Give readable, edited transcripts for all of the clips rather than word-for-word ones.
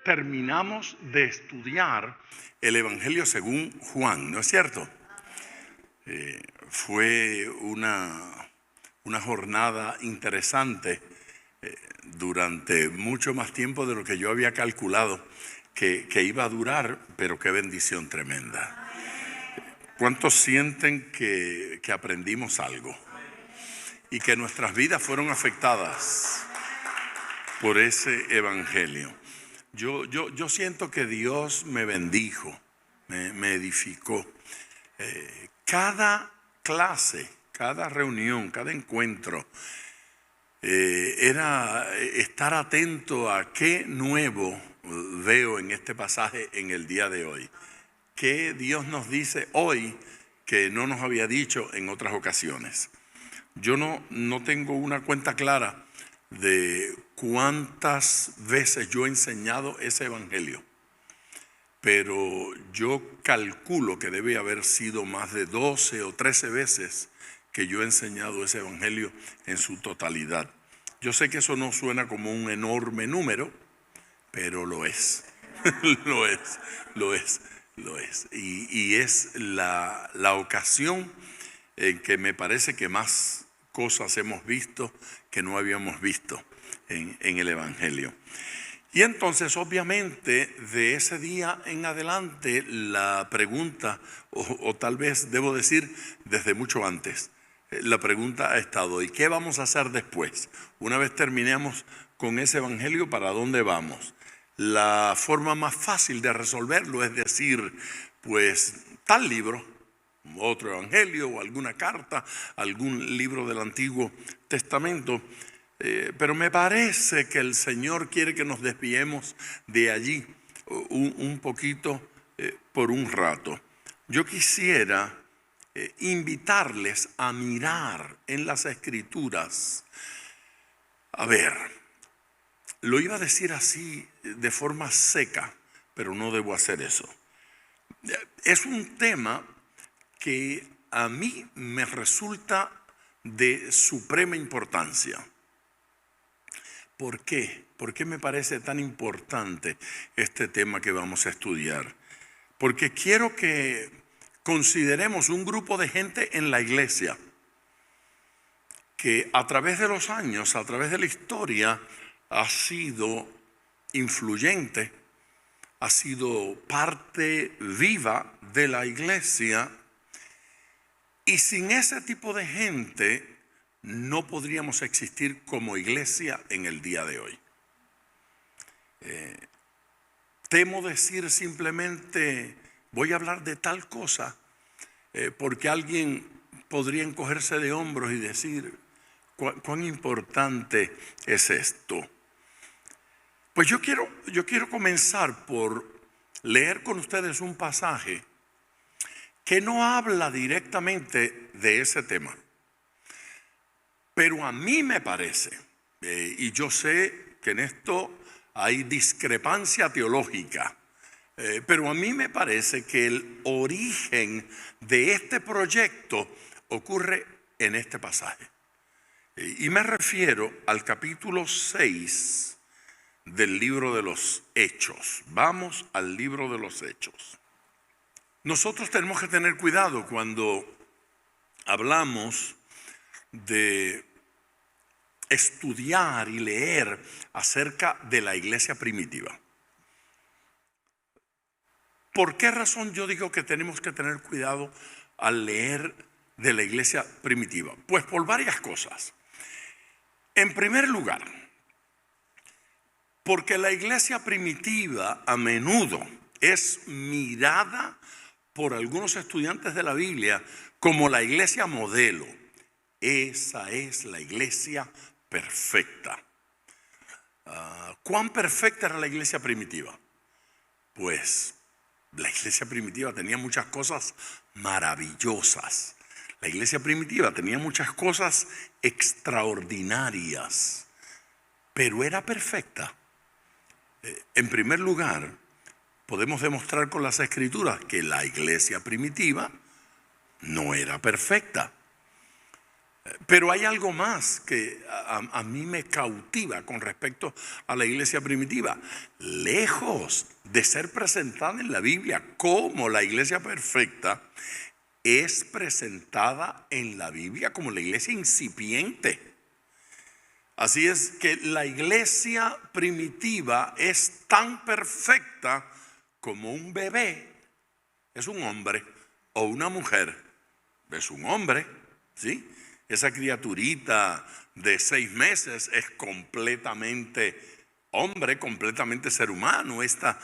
terminamos de estudiar el Evangelio según Juan, ¿no es cierto? Fue una jornada interesante durante mucho más tiempo de lo que yo había calculado que iba a durar, pero qué bendición tremenda. ¿Cuántos sienten que aprendimos algo y que nuestras vidas fueron afectadas por ese Evangelio? Yo siento que Dios me bendijo, me edificó. Cada clase, cada reunión, cada encuentro era estar atento a qué nuevo veo en este pasaje en el día de hoy. ¿Qué Dios nos dice hoy que no nos había dicho en otras ocasiones? Yo no tengo una cuenta clara de cuántas veces yo he enseñado ese Evangelio, pero yo calculo que debe haber sido más de 12 o 13 veces que yo he enseñado ese Evangelio en su totalidad. Yo sé que eso no suena como un enorme número, pero lo es. lo es. Y es la ocasión en que me parece que más cosas hemos visto que no habíamos visto en el Evangelio. Y entonces, obviamente, de ese día en adelante, la pregunta, o tal vez debo decir desde mucho antes, la pregunta ha estado: ¿y qué vamos a hacer después? Una vez terminemos con ese Evangelio, ¿para dónde vamos? La forma más fácil de resolverlo es decir, pues tal libro, otro evangelio o alguna carta, algún libro del Antiguo Testamento. Pero me parece que el Señor quiere que nos desviemos de allí un poquito por un rato. Yo quisiera invitarles a mirar en las Escrituras. A ver, lo iba a decir así de forma seca, pero no debo hacer eso. Es un tema que a mí me resulta de suprema importancia. ¿Por qué? ¿Por qué me parece tan importante este tema que vamos a estudiar? Porque quiero que consideremos un grupo de gente en la iglesia que a través de los años, a través de la historia, ha sido influyente, ha sido parte viva de la iglesia, y sin ese tipo de gente no podríamos existir como iglesia en el día de hoy. Temo decir simplemente voy a hablar de tal cosa porque alguien podría encogerse de hombros y decir cuán importante es esto. Pues yo quiero comenzar por leer con ustedes un pasaje que no habla directamente de ese tema, pero a mí me parece, y yo sé que en esto hay discrepancia teológica, pero a mí me parece que el origen de este proyecto ocurre en este pasaje. Y me refiero al capítulo 6 del libro de los Hechos. Vamos al libro de los Hechos. Nosotros tenemos que tener cuidado cuando hablamos de estudiar y leer acerca de la iglesia primitiva. ¿Por qué razón yo digo que tenemos que tener cuidado al leer de la iglesia primitiva? Pues por varias cosas. En primer lugar, porque la iglesia primitiva a menudo es mirada por algunos estudiantes de la Biblia como la iglesia modelo. Esa es la iglesia perfecta. ¿Cuán perfecta era la iglesia primitiva? Pues la iglesia primitiva tenía muchas cosas maravillosas. La iglesia primitiva tenía muchas cosas extraordinarias, pero era perfecta. En primer lugar, podemos demostrar con las Escrituras que la iglesia primitiva no era perfecta. Pero hay algo más que a mí me cautiva con respecto a la iglesia primitiva. Lejos de ser presentada en la Biblia como la iglesia perfecta, es presentada en la Biblia como la iglesia incipiente. Así es que la iglesia primitiva es tan perfecta como un bebé es un hombre o una mujer es un hombre, ¿sí? Esa criaturita de 6 meses es completamente hombre, completamente ser humano. Esa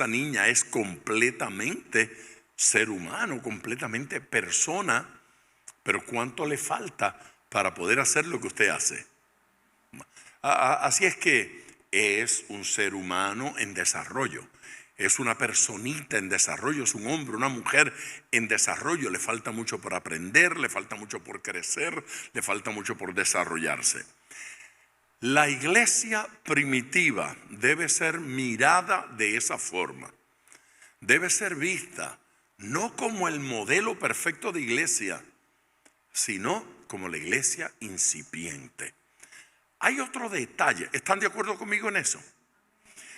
niña es completamente ser humano, completamente persona. Pero ¿cuánto le falta para poder hacer lo que usted hace? Así es que es un ser humano en desarrollo. Es una personita en desarrollo, es un hombre, una mujer en desarrollo. Le falta mucho por aprender, le falta mucho por crecer, le falta mucho por desarrollarse. La iglesia primitiva debe ser mirada de esa forma. Debe ser vista no como el modelo perfecto de iglesia, sino como la iglesia incipiente. Hay otro detalle, ¿están de acuerdo conmigo en eso?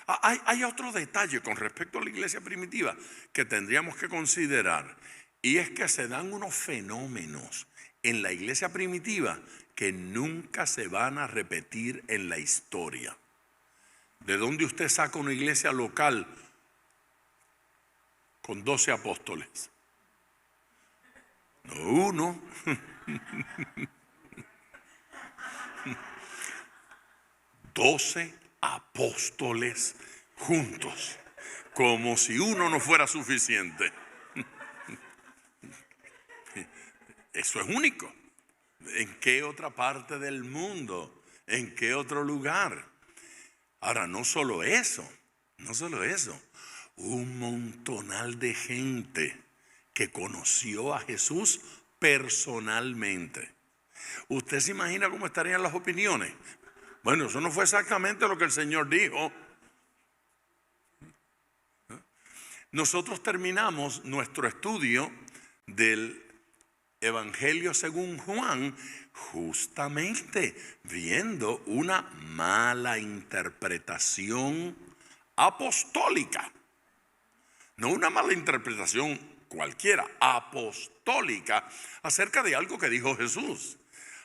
Hay otro detalle con respecto a la iglesia primitiva que tendríamos que considerar, y es que se dan unos fenómenos en la iglesia primitiva que nunca se van a repetir en la historia. ¿De dónde usted saca una iglesia local con 12 apóstoles? No uno. 12 apóstoles juntos, como si uno no fuera suficiente. Eso es único. ¿En qué otra parte del mundo? ¿En qué otro lugar? Ahora, no solo eso, un montonal de gente que conoció a Jesús personalmente. ¿Usted se imagina cómo estarían las opiniones? Bueno, eso no fue exactamente lo que el Señor dijo. Nosotros terminamos nuestro estudio del Evangelio según Juan justamente viendo una mala interpretación apostólica. No una mala interpretación cualquiera, apostólica, acerca de algo que dijo Jesús.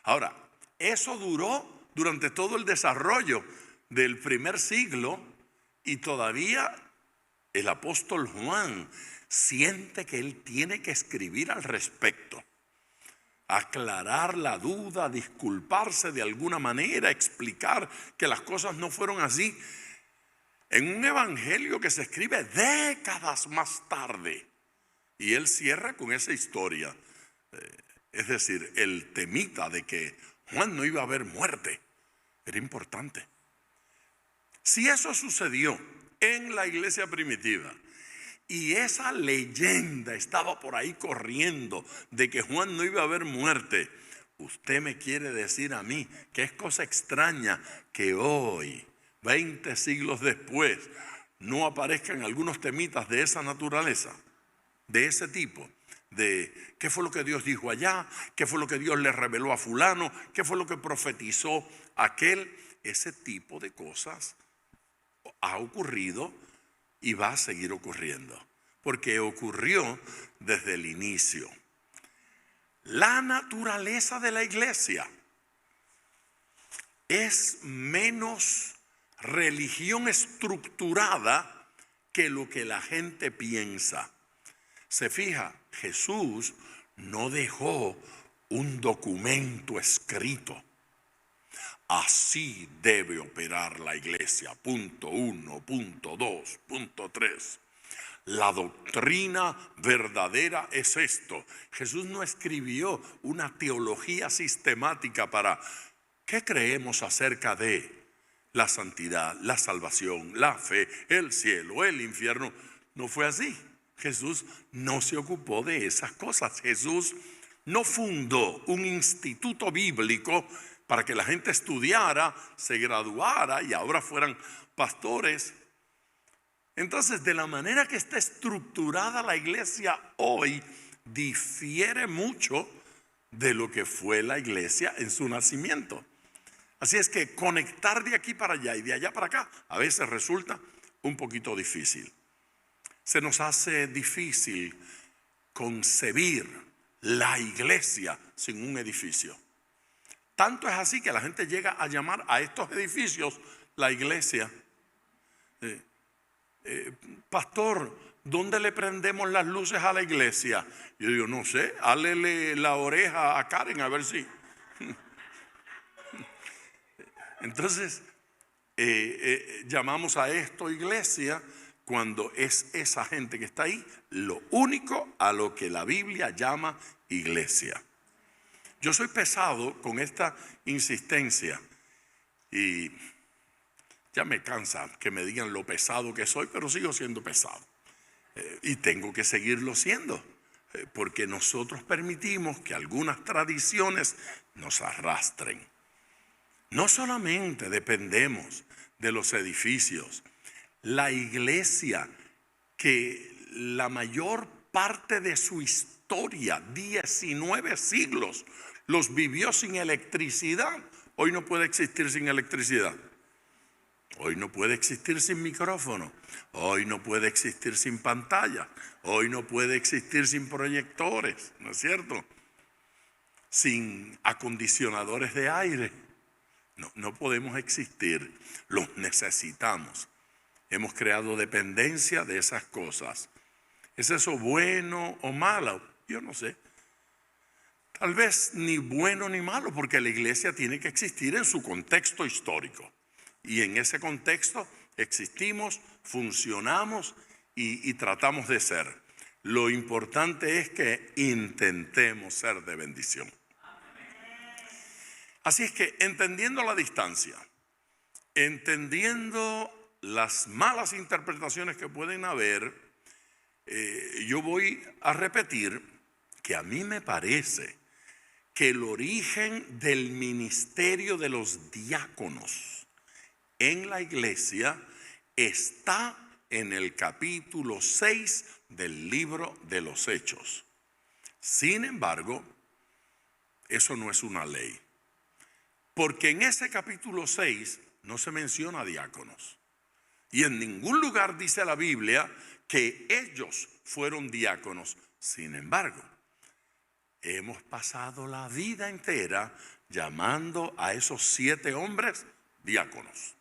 Ahora, eso duró durante todo el desarrollo del primer siglo y todavía el apóstol Juan siente que él tiene que escribir al respecto, aclarar la duda, disculparse de alguna manera, explicar que las cosas no fueron así, en un evangelio que se escribe décadas más tarde. Y él cierra con esa historia, es decir, el temita de que Juan no iba a ver muerte era importante. Si eso sucedió en la iglesia primitiva y esa leyenda estaba por ahí corriendo de que Juan no iba a ver muerte, usted me quiere decir a mí que es cosa extraña que hoy, 20 siglos después, no aparezcan algunos temitas de esa naturaleza, de ese tipo, de qué fue lo que Dios dijo allá, qué fue lo que Dios le reveló a fulano, qué fue lo que profetizó aquel. Ese tipo de cosas ha ocurrido y va a seguir ocurriendo, porque ocurrió desde el inicio. La naturaleza de la iglesia es menos religión estructurada que lo que la gente piensa. Se fija, Jesús no dejó un documento escrito. Así debe operar la iglesia. Punto 1, punto 2, punto 3. La doctrina verdadera es esto. Jesús no escribió una teología sistemática para ¿qué creemos acerca de la santidad, la salvación, la fe, el cielo, el infierno? No fue así. Jesús no se ocupó de esas cosas. Jesús no fundó un instituto bíblico para que la gente estudiara, se graduara y ahora fueran pastores. Entonces, de la manera que está estructurada la iglesia hoy, difiere mucho de lo que fue la iglesia en su nacimiento. Así es que conectar de aquí para allá y de allá para acá a veces resulta un poquito difícil. Se nos hace difícil concebir la iglesia sin un edificio. Tanto es así que la gente llega a llamar a estos edificios la iglesia. Pastor, ¿dónde le prendemos las luces a la iglesia? Yo digo, no sé, hálele la oreja a Karen a ver si. Entonces, llamamos a esto iglesia cuando es esa gente que está ahí lo único a lo que la Biblia llama iglesia. Yo soy pesado con esta insistencia y ya me cansa que me digan lo pesado que soy, pero sigo siendo pesado. Y tengo que seguirlo siendo, porque nosotros permitimos que algunas tradiciones nos arrastren. No solamente dependemos de los edificios, la iglesia, que la mayor parte de su historia, 19 siglos, los vivió sin electricidad, hoy no puede existir sin electricidad. Hoy no puede existir sin micrófono, hoy no puede existir sin pantalla, hoy no puede existir sin proyectores, ¿no es cierto? Sin acondicionadores de aire. No podemos existir, los necesitamos. Hemos creado dependencia de esas cosas. ¿Es eso bueno o malo? Yo no sé. Tal vez ni bueno ni malo, porque la iglesia tiene que existir en su contexto histórico. Y en ese contexto existimos, funcionamos y tratamos de ser. Lo importante es que intentemos ser de bendición. Así es que entendiendo la distancia, entendiendo las malas interpretaciones que pueden haber, yo voy a repetir que a mí me parece que el origen del ministerio de los diáconos en la iglesia está en el capítulo 6 del libro de los Hechos. Sin embargo, eso no es una ley, porque en ese capítulo 6 no se menciona diáconos. Y en ningún lugar dice la Biblia que ellos fueron diáconos. Sin embargo, hemos pasado la vida entera llamando a esos 7 hombres diáconos.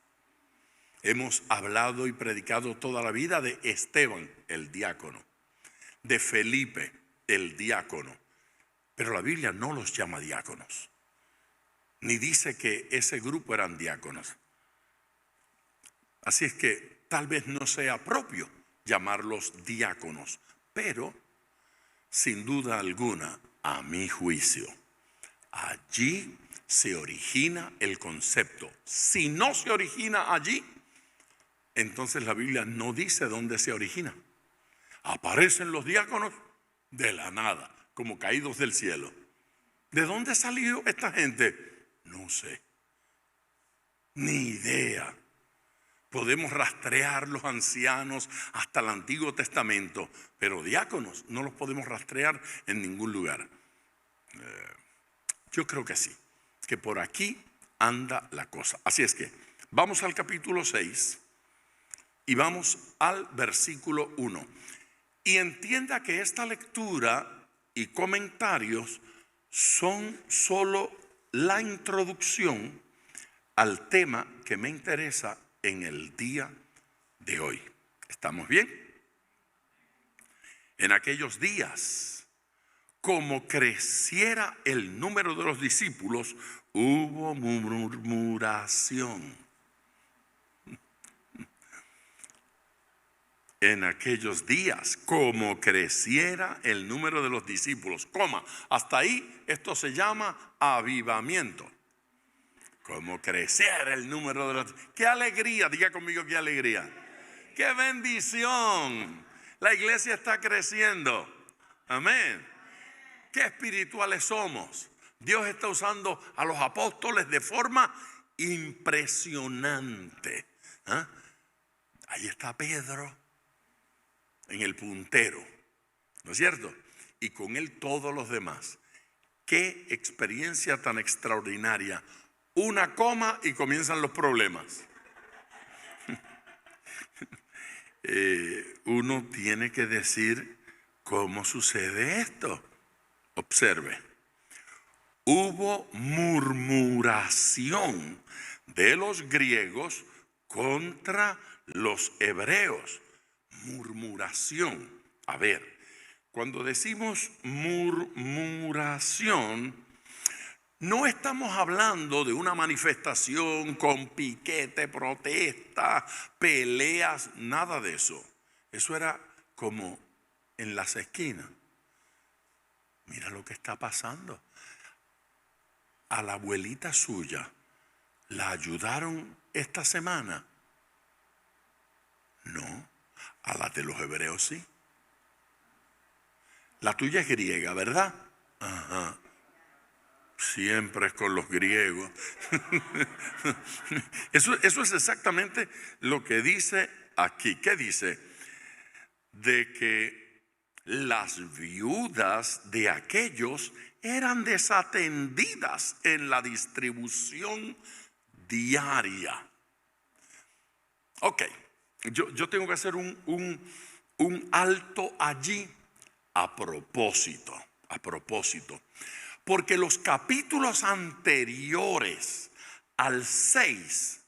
Hemos hablado y predicado toda la vida de Esteban, el diácono, de Felipe, el diácono. Pero la Biblia no los llama diáconos, ni dice que ese grupo eran diáconos. Así es que tal vez no sea propio llamarlos diáconos, pero sin duda alguna, a mi juicio, allí se origina el concepto. Si no se origina allí, entonces la Biblia no dice dónde se origina. Aparecen los diáconos de la nada, como caídos del cielo. ¿De dónde salió esta gente? No sé, ni idea. Podemos rastrear los ancianos hasta el Antiguo Testamento, pero diáconos no los podemos rastrear en ningún lugar. Yo creo que sí, que por aquí anda la cosa. Así es que vamos al capítulo 6 y vamos al versículo 1. Y entienda que esta lectura y comentarios son solo la introducción al tema que me interesa en el día de hoy. ¿Estamos bien? En aquellos días, como creciera el número de los discípulos, hubo murmuración. En aquellos días, como creciera el número de los discípulos, hasta ahí esto se llama avivamiento. Como creciera el número de los... ¡Qué alegría! Diga conmigo, ¡qué alegría! ¡Qué bendición! La iglesia está creciendo. Amén. ¡Qué espirituales somos! Dios está usando a los apóstoles de forma impresionante. ¿Ah? Ahí está Pedro en el puntero, ¿no es cierto? Y con él todos los demás. Qué experiencia tan extraordinaria. Una coma y comienzan los problemas. Uno tiene que decir cómo sucede esto. Observe. Hubo murmuración de los griegos contra los hebreos. Murmuración. A ver, cuando decimos murmuración, no estamos hablando de una manifestación con piquete, protesta, peleas, nada de eso. Eso era como en las esquinas. Mira lo que está pasando. A la abuelita suya la ayudaron esta semana. No, a la de los hebreos sí. La tuya es griega, ¿verdad? Ajá. Siempre es con los griegos. Eso es exactamente lo que dice aquí. ¿Qué dice? De que las viudas de aquellos eran desatendidas en la distribución diaria. Ok, yo tengo que hacer un alto allí a propósito. Porque los capítulos anteriores al 6,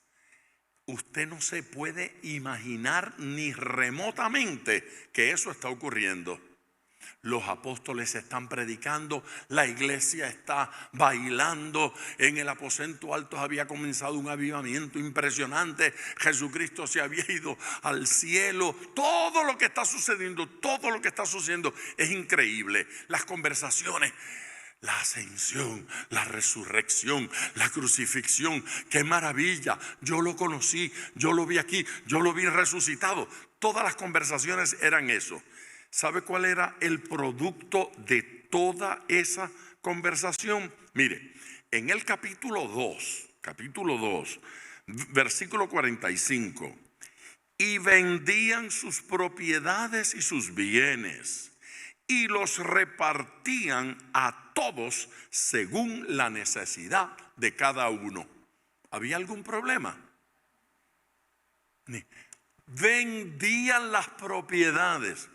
usted no se puede imaginar ni remotamente que eso está ocurriendo. Los apóstoles están predicando, la iglesia está bailando, en el aposento alto había comenzado un avivamiento impresionante, Jesucristo se había ido al cielo, todo lo que está sucediendo es increíble. Las conversaciones, la ascensión, la resurrección, la crucifixión, qué maravilla, yo lo conocí, yo lo vi aquí, yo lo vi resucitado. Todas las conversaciones eran eso. ¿Sabe cuál era el producto de toda esa conversación? Mire, en el capítulo 2, versículo 45, y vendían sus propiedades y sus bienes y los repartían a todos según la necesidad de cada uno. ¿Había algún problema? Vendían las propiedades.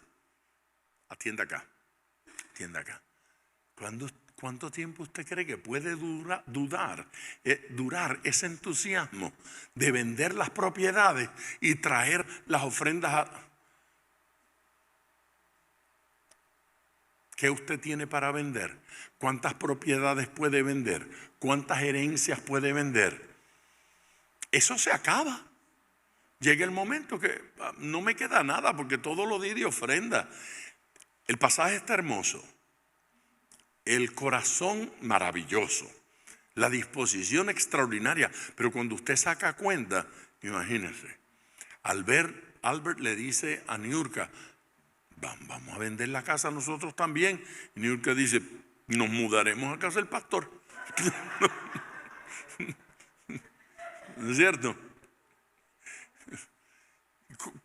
Atienda acá. ¿Cuánto tiempo usted cree que puede durar ese entusiasmo de vender las propiedades y traer las ofrendas? ¿Qué usted tiene para vender? ¿Cuántas propiedades puede vender? ¿Cuántas herencias puede vender? Eso se acaba. Llega el momento que no me queda nada porque todo lo di de ofrenda. El pasaje está hermoso, el corazón maravilloso, la disposición extraordinaria, pero cuando usted saca cuenta, imagínese, Albert le dice a Niurka, vamos a vender la casa nosotros también. Y Niurka dice, nos mudaremos a casa del pastor. ¿No es cierto?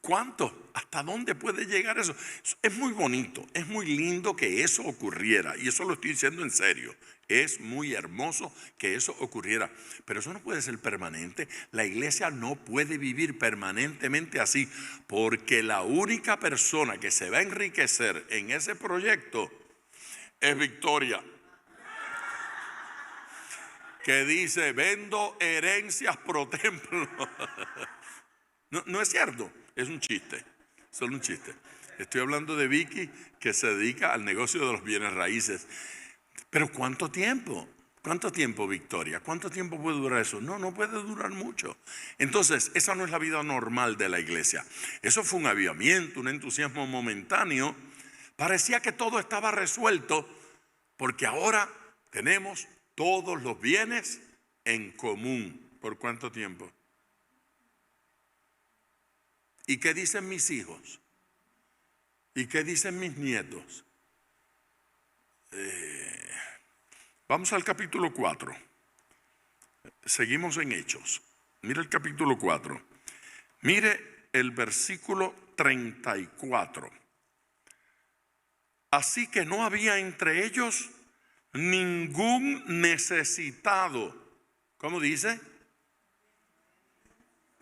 ¿Cuánto? ¿Hasta dónde puede llegar eso? Es muy bonito, es muy lindo que eso ocurriera, y eso lo estoy diciendo en serio. Es muy hermoso que eso ocurriera, pero eso no puede ser permanente. La iglesia no puede vivir permanentemente así, porque la única persona que se va a enriquecer en ese proyecto es Victoria, que dice, vendo herencias pro templo. No es cierto, es un chiste, solo un chiste. Estoy hablando de Vicky, que se dedica al negocio de los bienes raíces. Pero ¿cuánto tiempo? ¿Cuánto tiempo, Victoria? ¿Cuánto tiempo puede durar eso? No puede durar mucho. Entonces, esa no es la vida normal de la iglesia. Eso fue un avivamiento, un entusiasmo momentáneo. Parecía que todo estaba resuelto, porque ahora tenemos todos los bienes en común. ¿Por cuánto tiempo? ¿Y qué dicen mis hijos? ¿Y qué dicen mis nietos? Vamos al capítulo 4. Seguimos en Hechos. Mire el capítulo 4. Mire el versículo 34. Así que no había entre ellos ningún necesitado. ¿Cómo dice?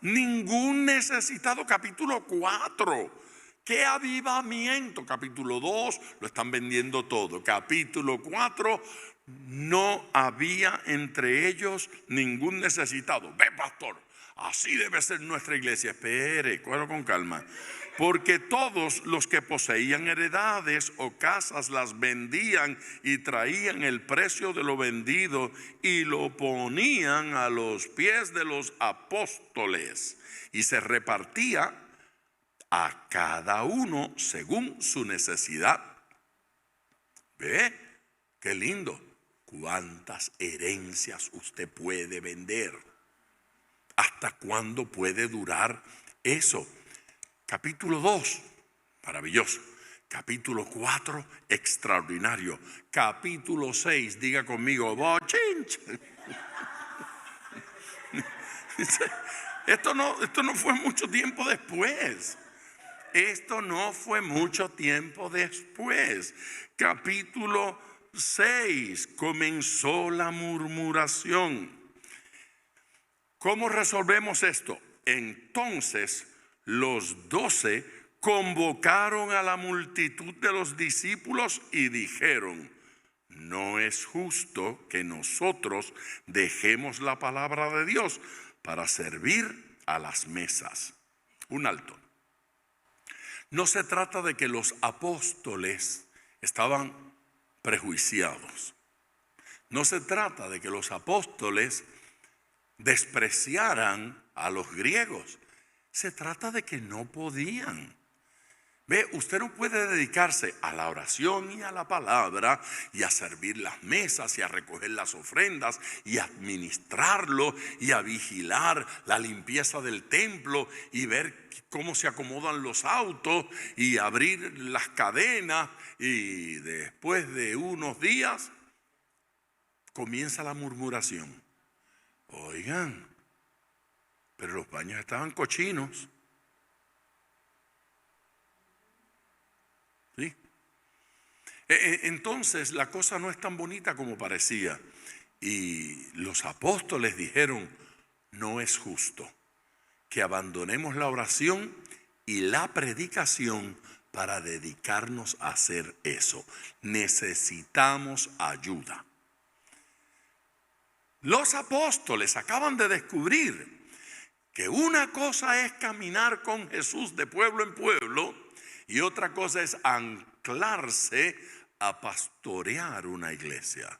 Ningún necesitado, capítulo 4. ¿Qué avivamiento? Capítulo 2, lo están vendiendo todo. Capítulo 4, no había entre ellos ningún necesitado. Ve, pastor, así debe ser nuestra iglesia. Espere, cógelo con calma. Porque todos los que poseían heredades o casas las vendían y traían el precio de lo vendido y lo ponían a los pies de los apóstoles. Y se repartía a cada uno según su necesidad. ¿Ve? Qué lindo. ¿Cuántas herencias usted puede vender? ¿Hasta cuándo puede durar eso? Capítulo 2, maravilloso. Capítulo 4, extraordinario. Capítulo 6, diga conmigo, bochinche. Esto no fue mucho tiempo después. Esto no fue mucho tiempo después. Capítulo 6, comenzó la murmuración. ¿Cómo resolvemos esto? Entonces los 12 convocaron a la multitud de los discípulos y dijeron: no es justo que nosotros dejemos la palabra de Dios para servir a las mesas. Un alto. No se trata de que los apóstoles estaban prejuiciados. No se trata de que los apóstoles despreciaran a los griegos. Se trata de que no podían. Ve, usted no puede dedicarse a la oración y a la palabra y a servir las mesas y a recoger las ofrendas y a administrarlo y a vigilar la limpieza del templo y ver cómo se acomodan los autos y abrir las cadenas, y después de unos días comienza la murmuración. Oigan, pero los baños estaban cochinos. ¿Sí? Entonces la cosa no es tan bonita como parecía. Y los apóstoles dijeron: no es justo que abandonemos la oración y la predicación para dedicarnos a hacer eso. Necesitamos ayuda. Los apóstoles acaban de descubrir que una cosa es caminar con Jesús de pueblo en pueblo y otra cosa es anclarse a pastorear una iglesia.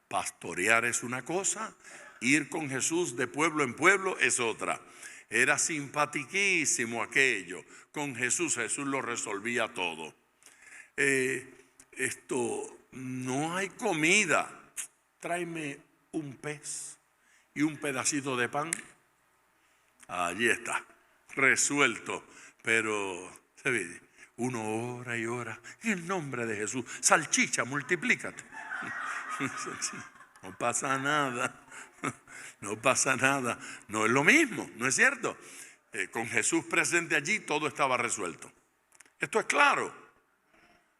Pastorear es una cosa, ir con Jesús de pueblo en pueblo es otra. Era simpatiquísimo aquello. Con Jesús lo resolvía todo. No hay comida. Tráeme un pez y un pedacito de pan. Allí está, resuelto. Pero se ve, uno ora y ora en el nombre de Jesús. Salchicha, multiplícate. No pasa nada. No pasa nada. No es lo mismo, ¿no es cierto? Con Jesús presente allí todo estaba resuelto. ¿Esto es claro?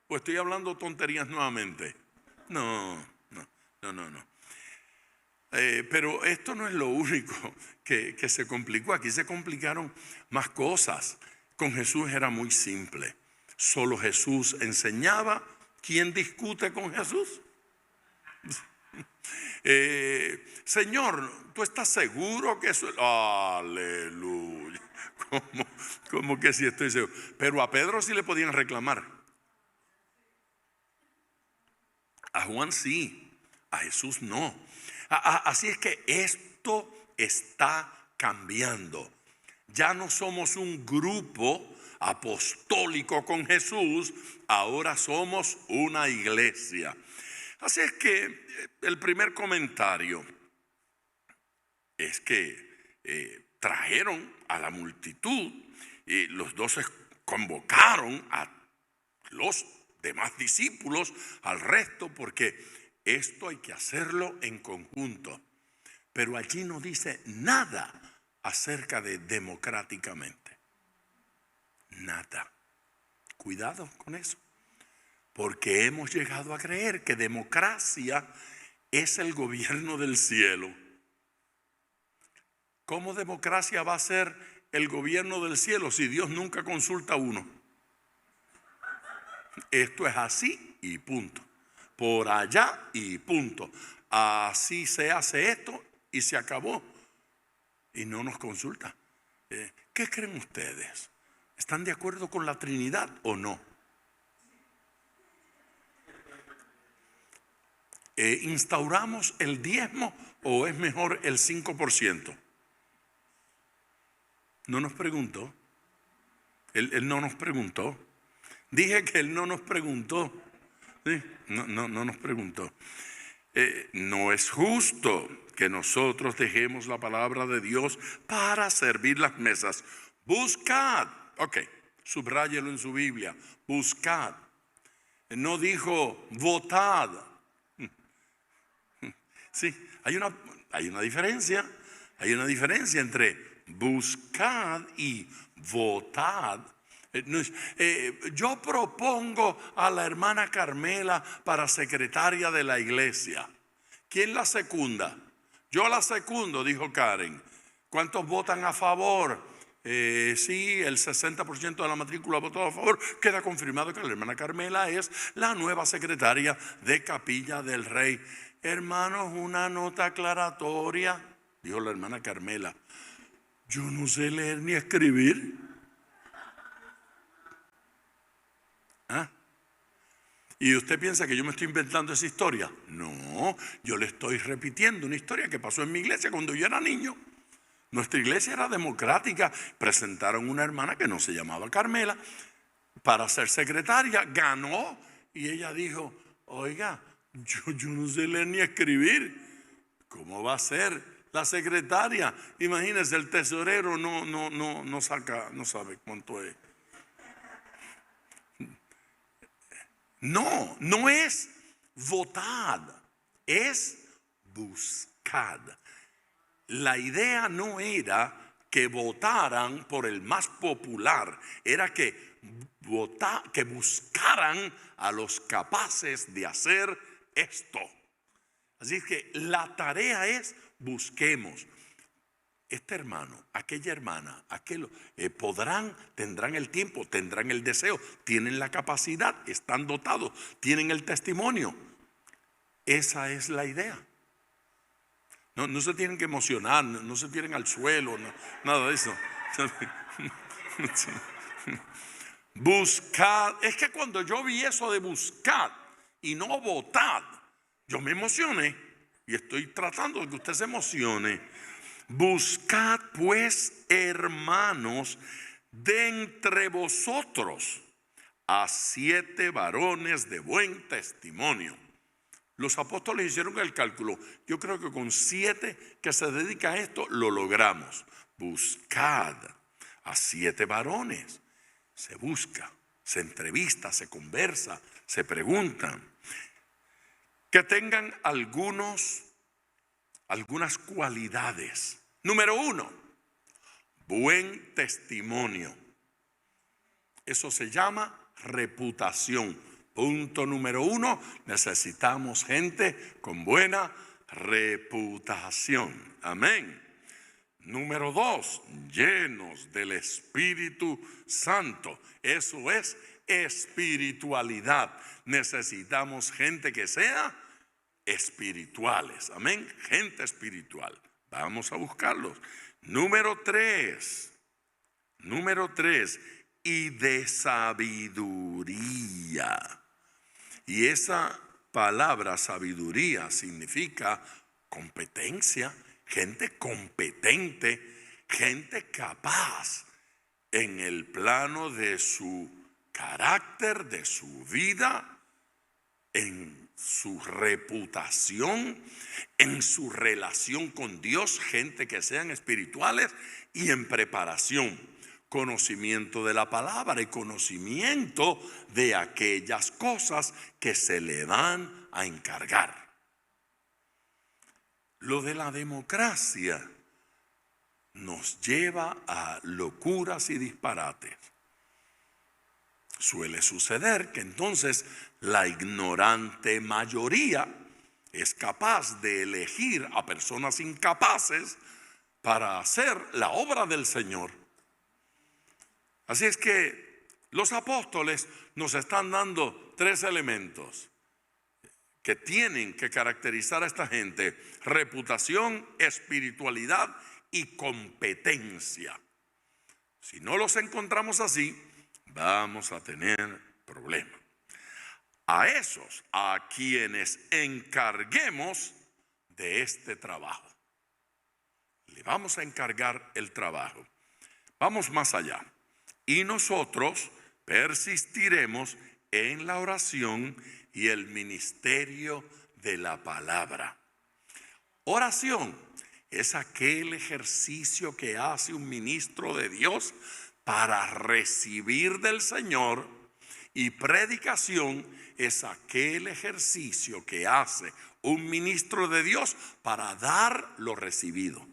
¿O estoy hablando tonterías nuevamente? No. Pero esto no es lo único que se complicó. Aquí se complicaron más cosas. Con Jesús era muy simple. Solo Jesús enseñaba. ¿Quién discute con Jesús? Señor, ¿tú estás seguro que eso es? Aleluya. ¿Cómo que sí estoy seguro? Pero a Pedro sí le podían reclamar. A Juan sí, a Jesús no. Así es que esto está cambiando. Ya no somos un grupo apostólico con Jesús, ahora somos una iglesia. Así es que el primer comentario es que trajeron a la multitud y los 12 convocaron a los demás discípulos, al resto, porque esto hay que hacerlo en conjunto. Pero allí no dice nada acerca de democráticamente. Nada. Cuidado con eso. Porque hemos llegado a creer que democracia es el gobierno del cielo. ¿Cómo democracia va a ser el gobierno del cielo si Dios nunca consulta a uno? Esto es así y punto. Por allá y punto. Así se hace esto y se acabó. Y no nos consulta. ¿Qué creen ustedes? ¿Están de acuerdo con la Trinidad o no? ¿Instauramos el diezmo o es mejor el 5%? No nos preguntó. Él no nos preguntó. Dije que él no nos preguntó. ¿Sí? No nos preguntó. No es justo que nosotros dejemos la palabra de Dios para servir las mesas. Buscad. Ok, subráyelo en su Biblia. Buscad. No dijo votad. Sí, hay una diferencia. Hay una diferencia entre buscad y votad. Yo propongo a la hermana Carmela para secretaria de la iglesia. ¿Quién la secunda? Yo la secundo, dijo Karen. ¿Cuántos votan a favor? Sí, el 60% de la matrícula votó a favor. Queda confirmado que la hermana Carmela es la nueva secretaria de Capilla del Rey. Hermanos, una nota aclaratoria, dijo la hermana Carmela. Yo no sé leer ni escribir. ¿Ah? ¿Y usted piensa que yo me estoy inventando esa historia? No, yo le estoy repitiendo una historia que pasó en mi iglesia cuando yo era niño. Nuestra iglesia era democrática. Presentaron una hermana que no se llamaba Carmela para ser secretaria. Ganó y ella dijo, oiga, yo no sé leer ni escribir. ¿Cómo va a ser la secretaria? Imagínese, el tesorero no sabe cuánto es. No es votad, es buscad. La idea no era que votaran por el más popular, era que buscaran a los capaces de hacer esto. Así es que la tarea es busquemos. Este hermano, aquella hermana, tendrán el tiempo, tendrán el deseo, tienen la capacidad, están dotados, tienen el testimonio. Esa es la idea. No se tienen que emocionar, no se tiren al suelo, nada de eso. Buscad. Es que cuando yo vi eso de buscar y no votar, yo me emocioné y estoy tratando de que usted se emocione. Buscad pues, hermanos, de entre vosotros a 7 varones de buen testimonio. Los apóstoles hicieron el cálculo. Yo creo que con 7 que se dedican a esto lo logramos. Buscad a 7 varones. Se busca, se entrevista, se conversa, se preguntan. Que tengan algunas cualidades. Número 1, buen testimonio. Eso se llama reputación. Punto número 1, necesitamos gente con buena reputación. Amén. Número 2, llenos del Espíritu Santo. Eso es espiritualidad. Necesitamos gente que sea espirituales. Amén. Gente espiritual. Vamos a buscarlos. Número 3. Y de sabiduría. Y esa palabra sabiduría significa competencia, gente competente, gente capaz en el plano de su carácter, de su vida, en su reputación, en su relación con Dios, gente que sean espirituales y en preparación. Conocimiento de la palabra y conocimiento de aquellas cosas que se le van a encargar. Lo de la democracia nos lleva a locuras y disparates. Suele suceder que entonces la ignorante mayoría es capaz de elegir a personas incapaces para hacer la obra del Señor. Así es que los apóstoles nos están dando 3 elementos que tienen que caracterizar a esta gente: reputación, espiritualidad y competencia. Si no los encontramos así, vamos a tener problemas. A esos, a quienes encarguemos de este trabajo, le vamos a encargar el trabajo. Vamos más allá. Y nosotros persistiremos en la oración y el ministerio de la palabra. Oración es aquel ejercicio que hace un ministro de Dios para recibir del Señor, y predicación es aquel ejercicio que hace un ministro de Dios para dar lo recibido,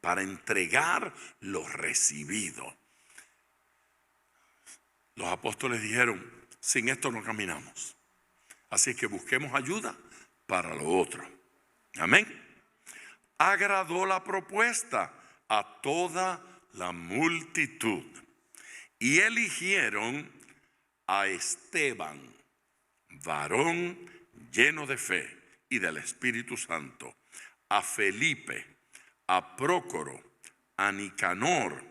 para entregar lo recibido. Los apóstoles dijeron: sin esto no caminamos. Así que busquemos ayuda para lo otro. Amén. Agradó la propuesta a toda la multitud y eligieron a Esteban, varón lleno de fe y del Espíritu Santo, a Felipe, a Prócoro, a Nicanor,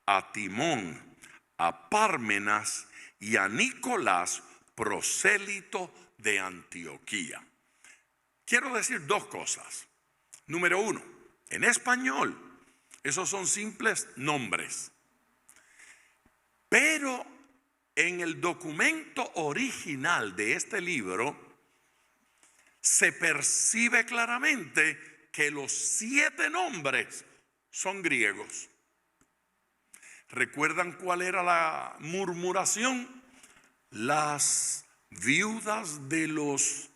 a Timón, a Pármenas y a Nicolás, prosélito de Antioquía. Quiero decir 2 cosas. Número 1, en español, esos son simples nombres. Pero en el documento original de este libro se percibe claramente que los 7 nombres son griegos. ¿Recuerdan cuál era la murmuración? Las viudas de los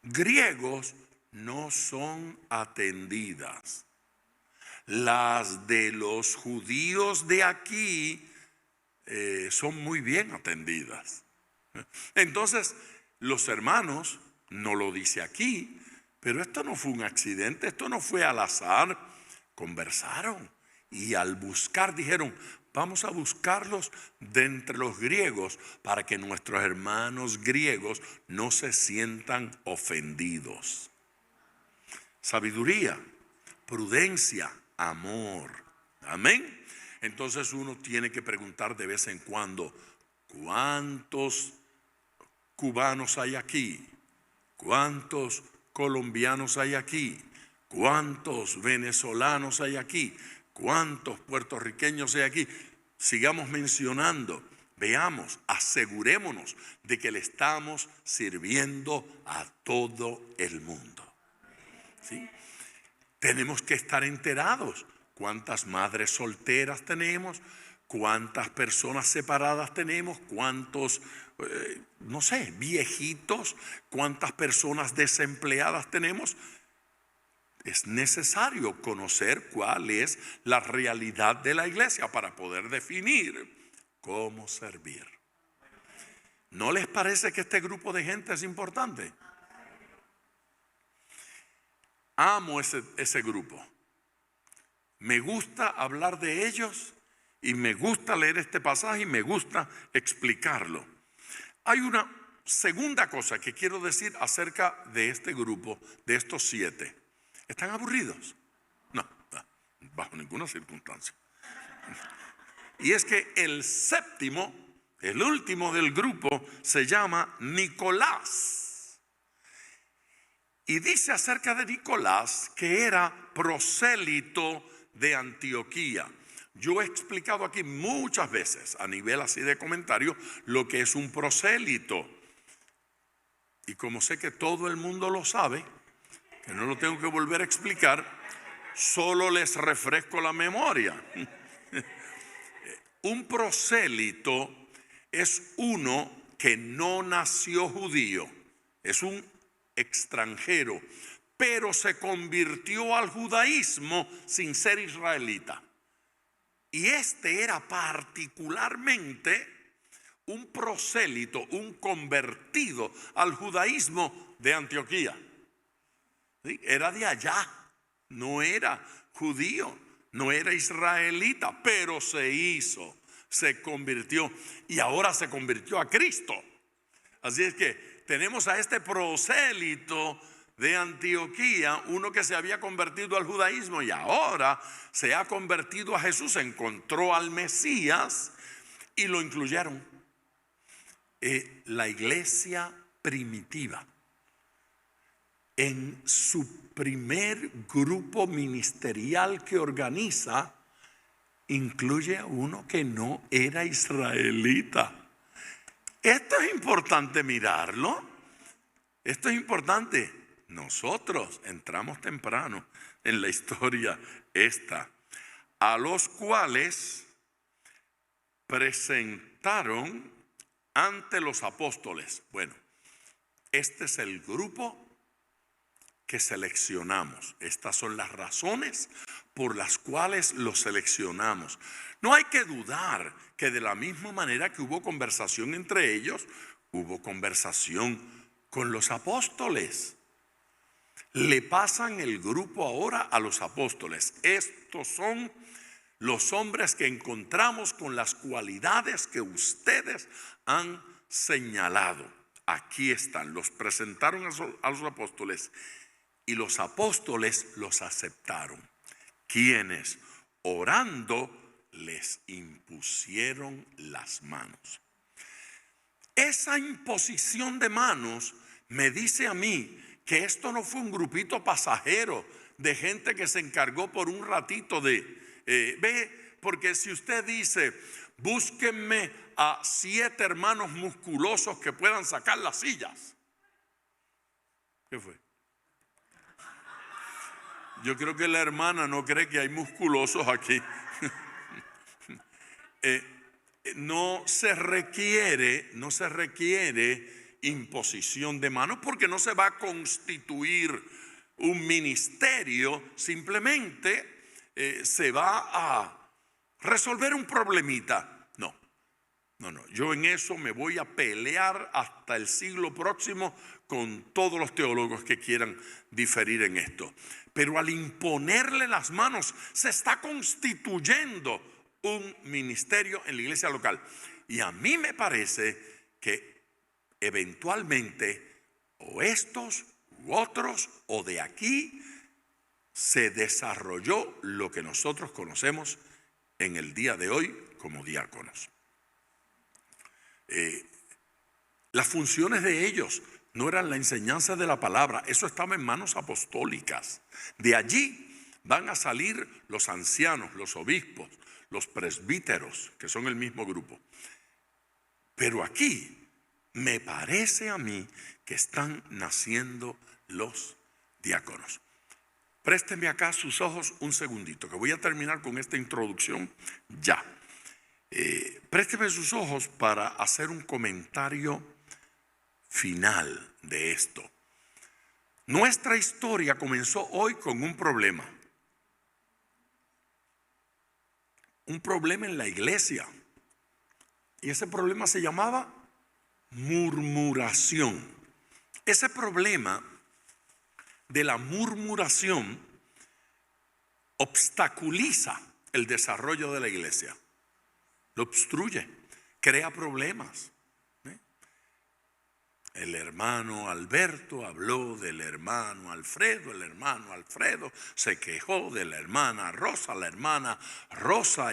griegos no son atendidas. Las de los judíos de aquí son muy bien atendidas. Entonces, los hermanos, no lo dice aquí, pero esto no fue un accidente, esto no fue al azar. Conversaron y al buscar dijeron: vamos a buscarlos de entre los griegos para que nuestros hermanos griegos no se sientan ofendidos. Sabiduría, prudencia, amor. Amén. Entonces uno tiene que preguntar de vez en cuando: ¿cuántos cubanos hay aquí? ¿Cuántos colombianos hay aquí? ¿Cuántos venezolanos hay aquí? ¿Cuántos puertorriqueños hay aquí? Sigamos mencionando, veamos, asegurémonos de que le estamos sirviendo a todo el mundo. ¿Sí? Tenemos que estar enterados. ¿Cuántas madres solteras tenemos? ¿Cuántas personas separadas tenemos? ¿Cuántos, viejitos? ¿Cuántas personas desempleadas tenemos? Es necesario conocer cuál es la realidad de la iglesia para poder definir cómo servir. ¿No les parece que este grupo de gente es importante? Amo ese grupo. Me gusta hablar de ellos y me gusta leer este pasaje y me gusta explicarlo. Hay una segunda cosa que quiero decir acerca de este grupo, de estos 7. ¿Están aburridos? No, bajo ninguna circunstancia. Y es que el séptimo, el último del grupo, se llama Nicolás. Y dice acerca de Nicolás que era prosélito de Antioquía. Yo he explicado aquí muchas veces a nivel así de comentario lo que es un prosélito. Y como sé que todo el mundo lo sabe, que no lo tengo que volver a explicar, solo les refresco la memoria. Un prosélito es uno que no nació judío, es un extranjero, pero se convirtió al judaísmo sin ser israelita. Y este era particularmente un prosélito, un convertido al judaísmo de Antioquía. ¿Sí? Era de allá, no era judío, no era israelita, pero se convirtió y ahora se convirtió a Cristo. Así es que tenemos a este prosélito de Antioquía, uno que se había convertido al judaísmo y ahora se ha convertido a Jesús, encontró al Mesías y lo incluyeron. La iglesia primitiva, en su primer grupo ministerial que organiza, incluye a uno que no era israelita. Esto es importante mirarlo. Esto es importante. Nosotros entramos temprano en la historia esta, a los cuales presentaron ante los apóstoles. Bueno, este es el grupo que seleccionamos. Estas son las razones por las cuales los seleccionamos. No hay que dudar que de la misma manera que hubo conversación entre ellos, hubo conversación con los apóstoles. Le pasan el grupo ahora a los apóstoles. Estos son los hombres que encontramos con las cualidades que ustedes han señalado. Aquí están, los presentaron a los apóstoles y los apóstoles los aceptaron, quienes orando les impusieron las manos. Esa imposición de manos me dice a mí que esto no fue un grupito pasajero de gente que se encargó por un ratito porque si usted dice, búsquenme a 7 hermanos musculosos que puedan sacar las sillas. ¿Qué fue? Yo creo que la hermana no cree que hay musculosos aquí. No se requiere imposición de manos porque no se va a constituir un ministerio, simplemente se va a resolver un problemita. No, yo en eso me voy a pelear hasta el siglo próximo con todos los teólogos que quieran diferir en esto. Pero al imponerle las manos se está constituyendo un ministerio en la iglesia local. Y a mí me parece que eventualmente o estos u otros o de aquí se desarrolló lo que nosotros conocemos en el día de hoy como diáconos. Las funciones de ellos no eran la enseñanza de la palabra, eso estaba en manos apostólicas. De allí van a salir los ancianos, los obispos, los presbíteros, que son el mismo grupo. Pero aquí me parece a mí que están naciendo los diáconos. Présteme acá sus ojos un segundito, que voy a terminar con esta introducción ya. Présteme sus ojos para hacer un comentario final de esto. Nuestra historia comenzó hoy con un problema. Un problema en la iglesia. Y ese problema se llamaba murmuración. Ese problema de la murmuración obstaculiza el desarrollo de la iglesia. Lo obstruye, crea problemas. El hermano Alberto habló del hermano Alfredo, el hermano Alfredo se quejó de la hermana Rosa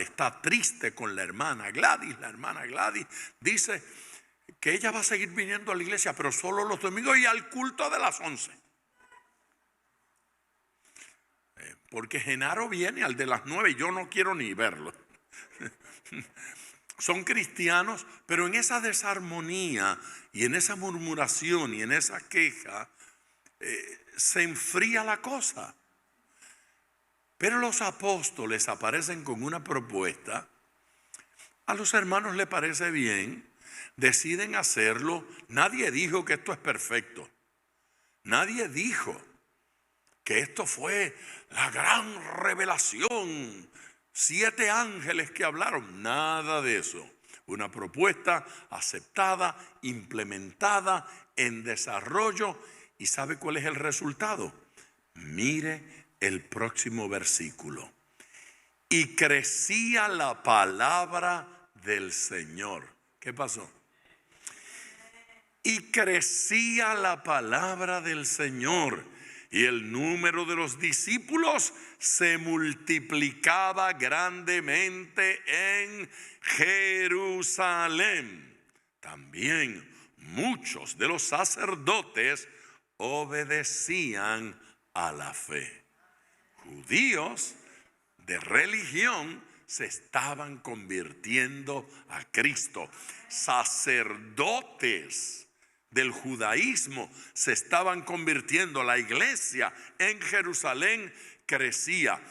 está triste con la hermana Gladys dice que ella va a seguir viniendo a la iglesia, pero solo los domingos y al culto de las 11. Porque Genaro viene al de las 9 y yo no quiero ni verlo. Son cristianos, pero en esa desarmonía y en esa murmuración y en esa queja se enfría la cosa. Pero los apóstoles aparecen con una propuesta. A los hermanos les parece bien, deciden hacerlo. Nadie dijo que esto es perfecto. Nadie dijo que esto fue la gran revelación. 7 ángeles que hablaron, nada de eso. Una propuesta aceptada, implementada, en desarrollo. ¿Y sabe cuál es el resultado? Mire el próximo versículo. Y crecía la palabra del Señor. ¿Qué pasó? Y crecía la palabra del Señor, y el número de los discípulos se multiplicaba grandemente en Jerusalén. También muchos de los sacerdotes obedecían a la fe. Judíos de religión se estaban convirtiendo a Cristo. Sacerdotes del judaísmo se estaban convirtiendo. La iglesia en Jerusalén crecía.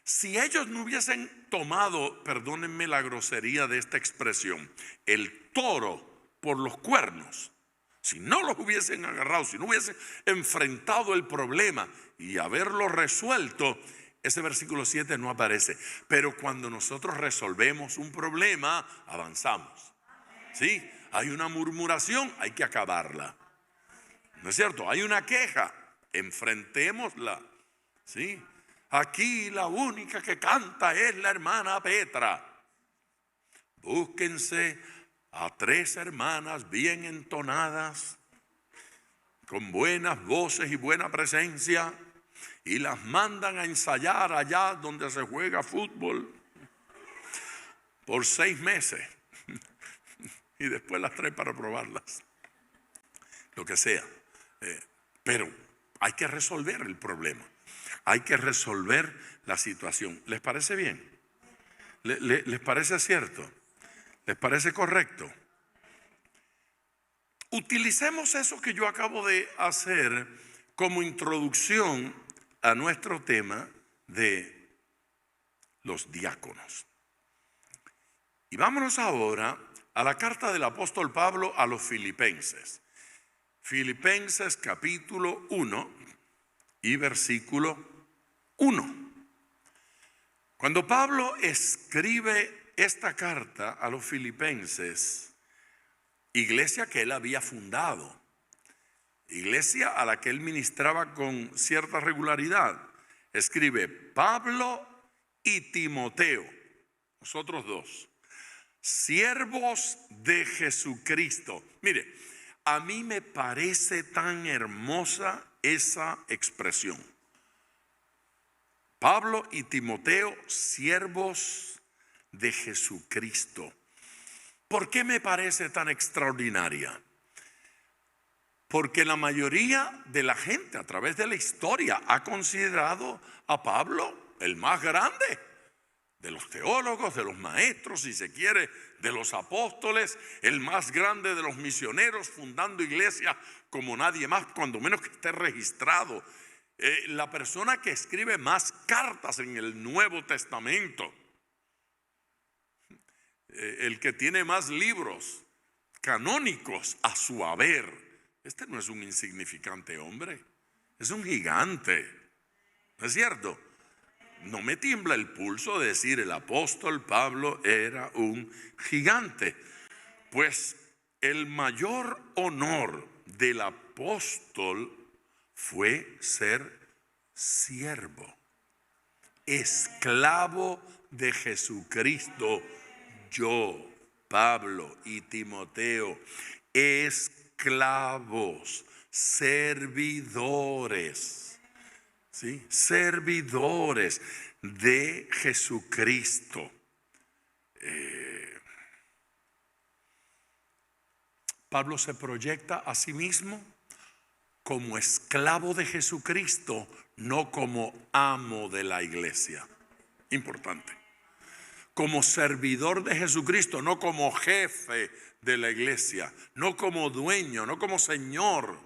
Si ellos no hubiesen tomado, perdónenme la grosería de esta expresión, el toro por los cuernos, si no los hubiesen agarrado, si no hubiesen enfrentado el problema y haberlo resuelto, ese versículo 7 no aparece. Pero cuando nosotros resolvemos un problema, avanzamos. ¿Sí? Hay una murmuración, hay que acabarla. ¿No es cierto? Hay una queja, enfrentémosla. ¿Sí? Aquí la única que canta es la hermana Petra. Búsquense a 3 hermanas bien entonadas, con buenas voces y buena presencia, y las mandan a ensayar allá donde se juega fútbol por 6 meses. Y después las trae para probarlas. Lo que sea. Pero hay que resolver el problema. Hay que resolver la situación. ¿Les parece bien? ¿Les parece cierto? ¿Les parece correcto? Utilicemos eso que yo acabo de hacer como introducción a nuestro tema de los diáconos. Y vámonos ahora a la carta del apóstol Pablo a los Filipenses. Filipenses capítulo 1 y versículo 1. Cuando Pablo escribe esta carta a los Filipenses, iglesia que él había fundado, iglesia a la que él ministraba con cierta regularidad, escribe: Pablo y Timoteo, nosotros dos, siervos de Jesucristo. Mire, a mí me parece tan hermosa esa expresión. Pablo y Timoteo, siervos de Jesucristo. ¿Por qué me parece tan extraordinaria? Porque la mayoría de la gente a través de la historia ha considerado a Pablo el más grande de los teólogos, de los maestros, si se quiere, de los apóstoles, el más grande de los misioneros, fundando iglesias como nadie más, cuando menos que esté registrado. La persona que escribe más cartas en el Nuevo Testamento, el que tiene más libros canónicos a su haber. Este no es un insignificante hombre, es un gigante, ¿no es cierto? No me tiembla el pulso de decir el apóstol Pablo era un gigante. Pues el mayor honor del apóstol fue ser siervo, esclavo de Jesucristo. Yo, Pablo y Timoteo, esclavos, servidores. ¿Sí? Servidores de Jesucristo. Pablo se proyecta a sí mismo como esclavo de Jesucristo, no como amo de la iglesia. Importante. Como servidor de Jesucristo, no como jefe de la iglesia, no como dueño, no como señor,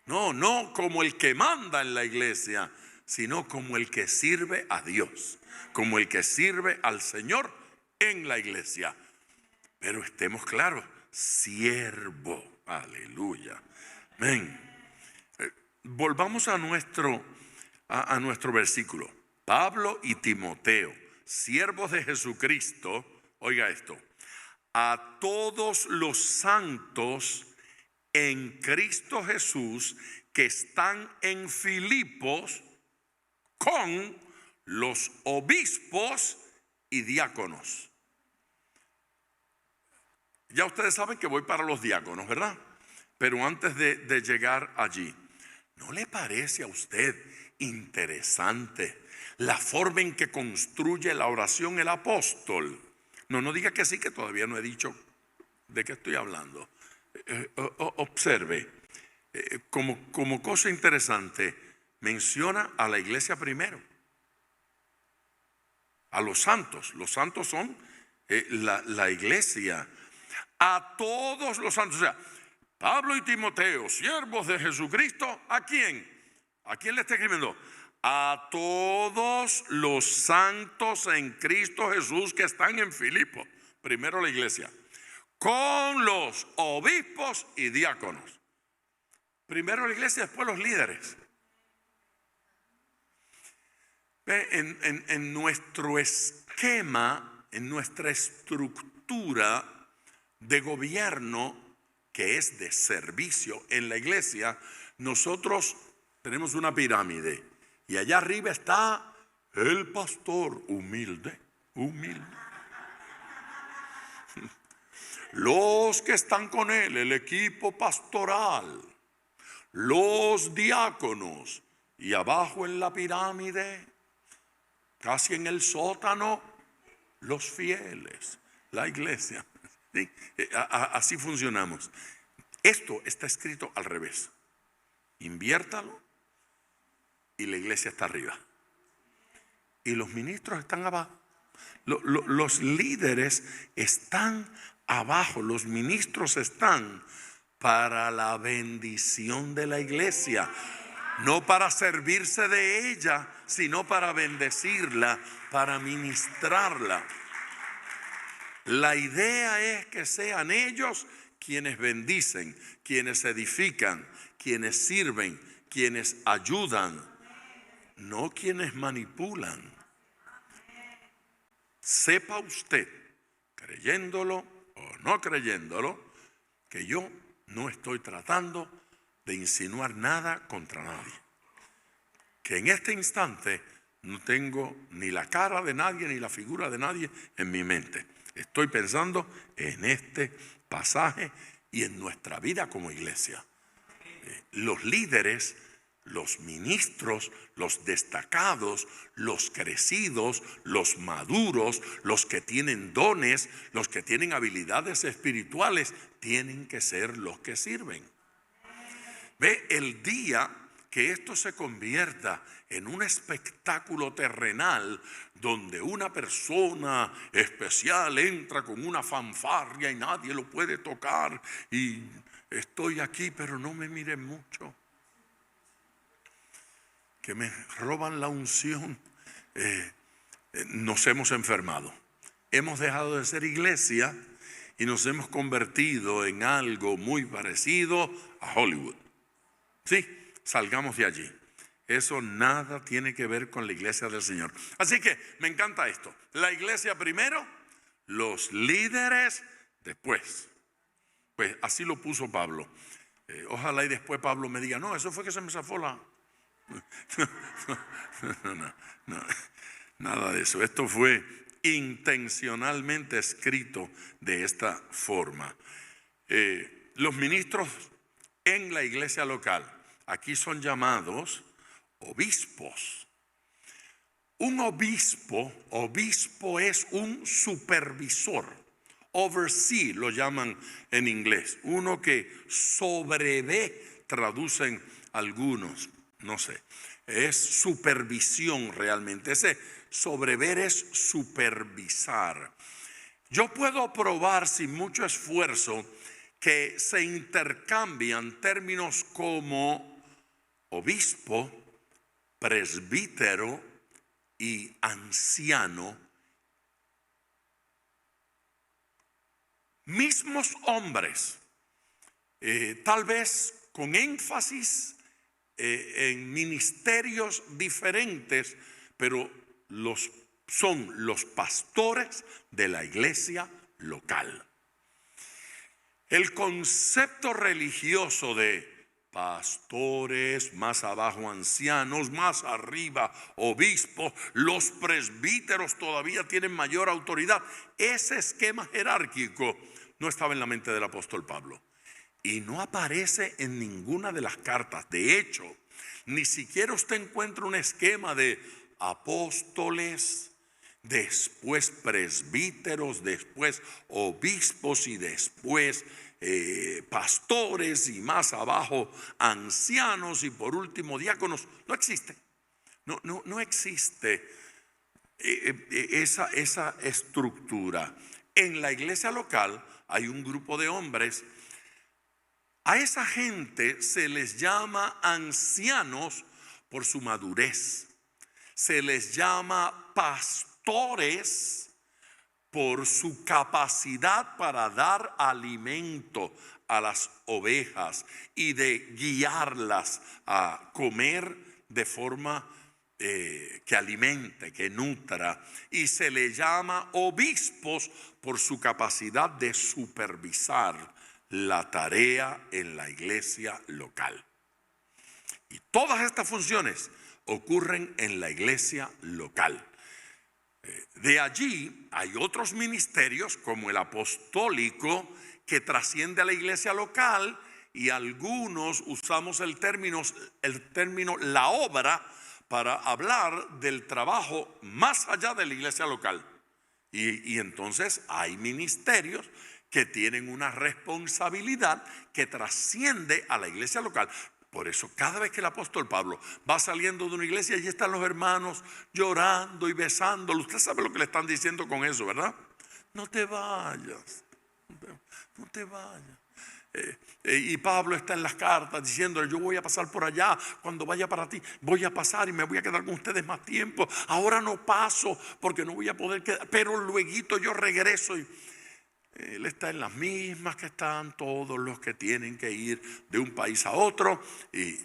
no como el que manda en la iglesia, sino como el que sirve a Dios, como el que sirve al Señor en la iglesia. Pero estemos claros, siervo, aleluya, amén. Volvamos a nuestro versículo. Pablo y Timoteo, siervos de Jesucristo, oiga esto, a todos los santos en Cristo Jesús que están en Filipos con los obispos y diáconos. Ya ustedes saben que voy para los diáconos, ¿verdad? Pero antes de llegar allí, ¿no le parece a usted interesante la forma en que construye la oración el apóstol? No diga que sí, que todavía no he dicho de qué estoy hablando. Observe, como cosa interesante, menciona a la iglesia primero, a los santos. Los santos son la iglesia. A todos los santos, o sea, Pablo y Timoteo, siervos de Jesucristo, ¿a quién? ¿A quién le está escribiendo? A todos los santos en Cristo Jesús que están en Filipos. Primero la iglesia, con los obispos y diáconos. Primero la iglesia, después los líderes. En nuestro esquema, en nuestra estructura de gobierno, que es de servicio en la iglesia, nosotros tenemos una pirámide y allá arriba está el pastor humilde. Los que están con él, el equipo pastoral, los diáconos, y abajo en la pirámide, casi en el sótano, los fieles, la iglesia. ¿Sí? Así funcionamos. Esto está escrito al revés. Inviértalo y la iglesia está arriba. Y los ministros están abajo. Los líderes están abajo. Los ministros están para la bendición de la iglesia. No para servirse de ella, sino para bendecirla, para ministrarla. La idea es que sean ellos quienes bendicen, quienes edifican, quienes sirven, quienes ayudan, no quienes manipulan. Sepa usted, creyéndolo o no creyéndolo, que yo no estoy tratando de insinuar nada contra nadie. Que en este instante no tengo ni la cara de nadie ni la figura de nadie en mi mente. Estoy pensando en este pasaje y en nuestra vida como iglesia. Los líderes, los ministros, los destacados, los crecidos, los maduros, los que tienen dones, los que tienen habilidades espirituales, tienen que ser los que sirven. Ve, el día que esto se convierta en un espectáculo terrenal donde una persona especial entra con una fanfarria y nadie lo puede tocar y estoy aquí pero no me miren mucho, que me roban la unción, nos hemos enfermado. Hemos dejado de ser iglesia y nos hemos convertido en algo muy parecido a Hollywood. Sí, salgamos de allí. Eso nada tiene que ver con la iglesia del Señor. Así que me encanta esto. La iglesia primero, los líderes después. Pues así lo puso Pablo. Ojalá y después Pablo me diga, no, eso fue que se me zafó la... No, nada de eso. Esto fue intencionalmente escrito de esta forma. Los ministros en la iglesia local, aquí son llamados obispos. Un obispo es un supervisor, oversee lo llaman en inglés, uno que sobrevé, traducen algunos, no sé, es supervisión realmente. Ese sobrever es supervisar. Yo puedo probar sin mucho esfuerzo que se intercambian términos como obispo, presbítero y anciano. Mismos hombres, tal vez con énfasis en ministerios diferentes, pero son los pastores de la iglesia local. El concepto religioso de pastores, más abajo ancianos, más arriba obispos, los presbíteros todavía tienen mayor autoridad. Ese esquema jerárquico no estaba en la mente del apóstol Pablo y no aparece en ninguna de las cartas. De hecho, ni siquiera usted encuentra un esquema de apóstoles, después presbíteros, después obispos y después pastores y más abajo ancianos y por último diáconos. No existe. No existe esa estructura. En la iglesia local hay un grupo de hombres. A esa gente se les llama ancianos por su madurez. Se les llama pastores por su capacidad para dar alimento a las ovejas y de guiarlas a comer de forma que alimente, que nutra. Y se le llama obispos por su capacidad de supervisar la tarea en la iglesia local. Y todas estas funciones ocurren en la iglesia local. De allí hay otros ministerios como el apostólico que trasciende a la iglesia local, y algunos usamos el término la obra para hablar del trabajo más allá de la iglesia local. Y entonces hay ministerios que tienen una responsabilidad que trasciende a la iglesia local. Por eso cada vez que el apóstol Pablo va saliendo de una iglesia, allí están los hermanos llorando y besándolo. Usted sabe lo que le están diciendo con eso, ¿verdad? No te vayas, no te vayas. Y Pablo está en las cartas diciendo: yo voy a pasar por allá, cuando vaya para ti voy a pasar y me voy a quedar con ustedes más tiempo. Ahora no paso porque no voy a poder quedar, pero luego yo regreso. Y él está en las mismas que están todos los que tienen que ir de un país a otro y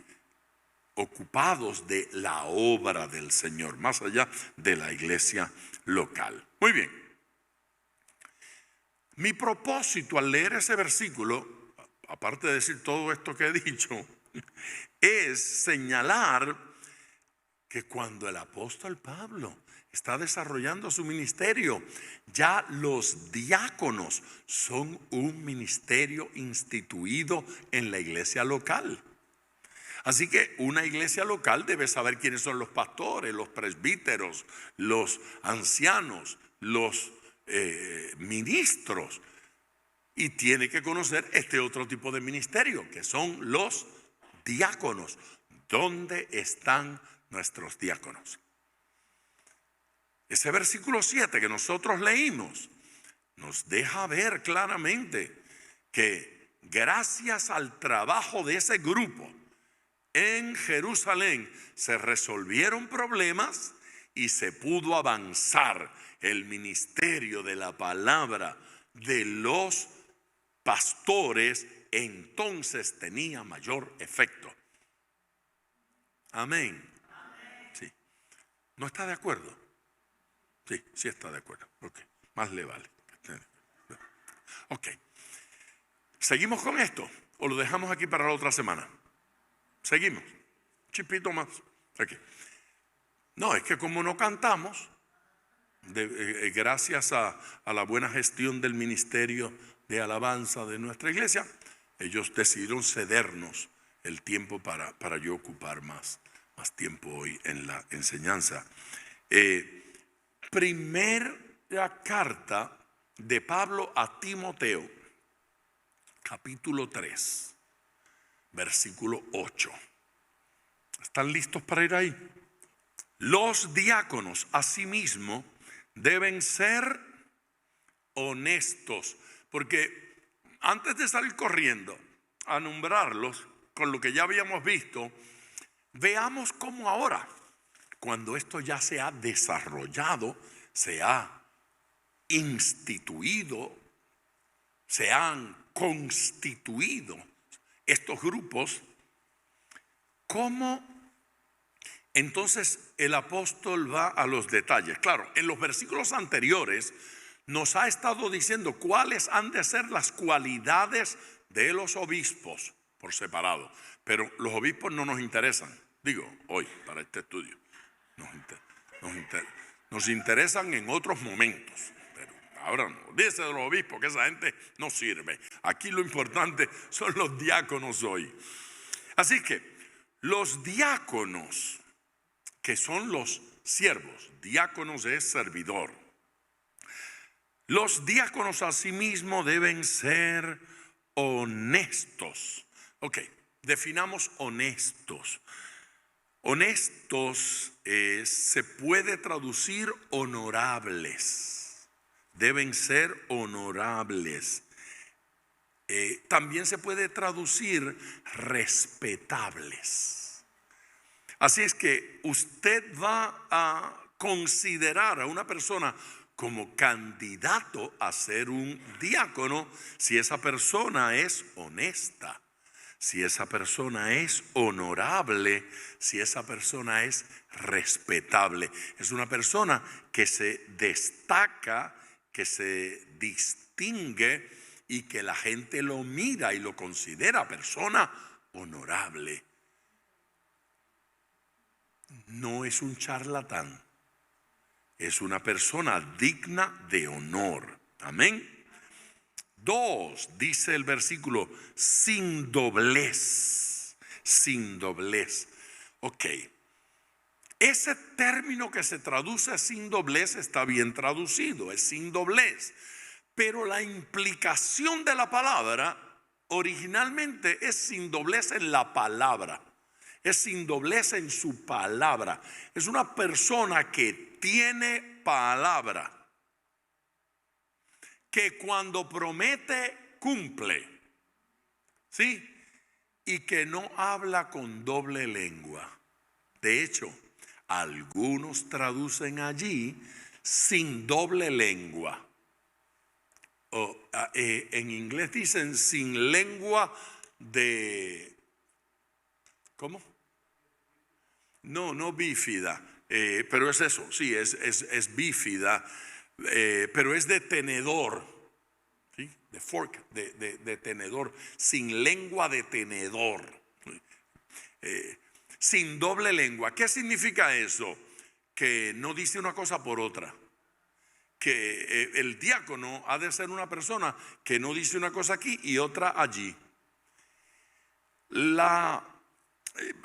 ocupados de la obra del Señor, más allá de la iglesia local. Muy bien. Mi propósito al leer ese versículo, aparte de decir todo esto que he dicho, es señalar que cuando el apóstol Pablo está desarrollando su ministerio, ya los diáconos son un ministerio instituido en la iglesia local. Así que una iglesia local debe saber quiénes son los pastores, los presbíteros, los ancianos, los ministros, y tiene que conocer este otro tipo de ministerio que son los diáconos. ¿Dónde están nuestros diáconos? Ese versículo 7 que nosotros leímos nos deja ver claramente que gracias al trabajo de ese grupo en Jerusalén se resolvieron problemas y se pudo avanzar. El ministerio de la palabra de los pastores entonces tenía mayor efecto. Amén. Sí. ¿No está de acuerdo? Sí, sí está de acuerdo. Ok, más le vale. Ok. ¿Seguimos con esto o lo dejamos aquí para la otra semana? Seguimos. Chipito más. Okay. No, es que como no cantamos, gracias a la buena gestión del ministerio de alabanza de nuestra iglesia, ellos decidieron cedernos el tiempo para yo ocupar más tiempo hoy en la enseñanza. Primera carta de Pablo a Timoteo, capítulo 3, versículo 8. ¿Están listos para ir ahí? Los diáconos asimismo deben ser honestos, porque antes de salir corriendo a nombrarlos con lo que ya habíamos visto, veamos cómo ahora, cuando esto ya se ha desarrollado, se ha instituido, se han constituido estos grupos, cómo entonces el apóstol va a los detalles. Claro, en los versículos anteriores nos ha estado diciendo cuáles han de ser las cualidades de los obispos por separado. Pero los obispos no nos interesan, digo, hoy para este estudio. Nos interesan en otros momentos. Pero ahora no, dice de los obispos que esa gente no sirve. Aquí lo importante son los diáconos hoy. Así que los diáconos, que son los siervos, diáconos es servidor. Los diáconos asimismo deben ser honestos. Ok, definamos honestos. Honestos se puede traducir honorables. Deben ser honorables. También se puede traducir respetables. Así es que usted va a considerar a una persona como candidato a ser un diácono si esa persona es honesta, si esa persona es honorable, si esa persona es respetable. Es una persona que se destaca, que se distingue y que la gente lo mira y lo considera persona honorable. No es un charlatán, es una persona digna de honor. Amén. 2, dice el versículo, sin doblez. Sin doblez. Ok. Ese término que se traduce sin doblez está bien traducido, es sin doblez. Pero la implicación de la palabra originalmente es sin doblez en la palabra. Es sin doblez en su palabra. Es una persona que tiene palabra, que cuando promete cumple, ¿sí? Y que no habla con doble lengua. De hecho, algunos traducen allí sin doble lengua. En inglés dicen sin lengua de... ¿Cómo? No bífida, pero es eso, sí, es bífida, pero es de tenedor, ¿sí? De fork, de tenedor, sin lengua de tenedor, sin doble lengua. ¿Qué significa eso? Que no dice una cosa por otra. Que el diácono ha de ser una persona que no dice una cosa aquí y otra allí.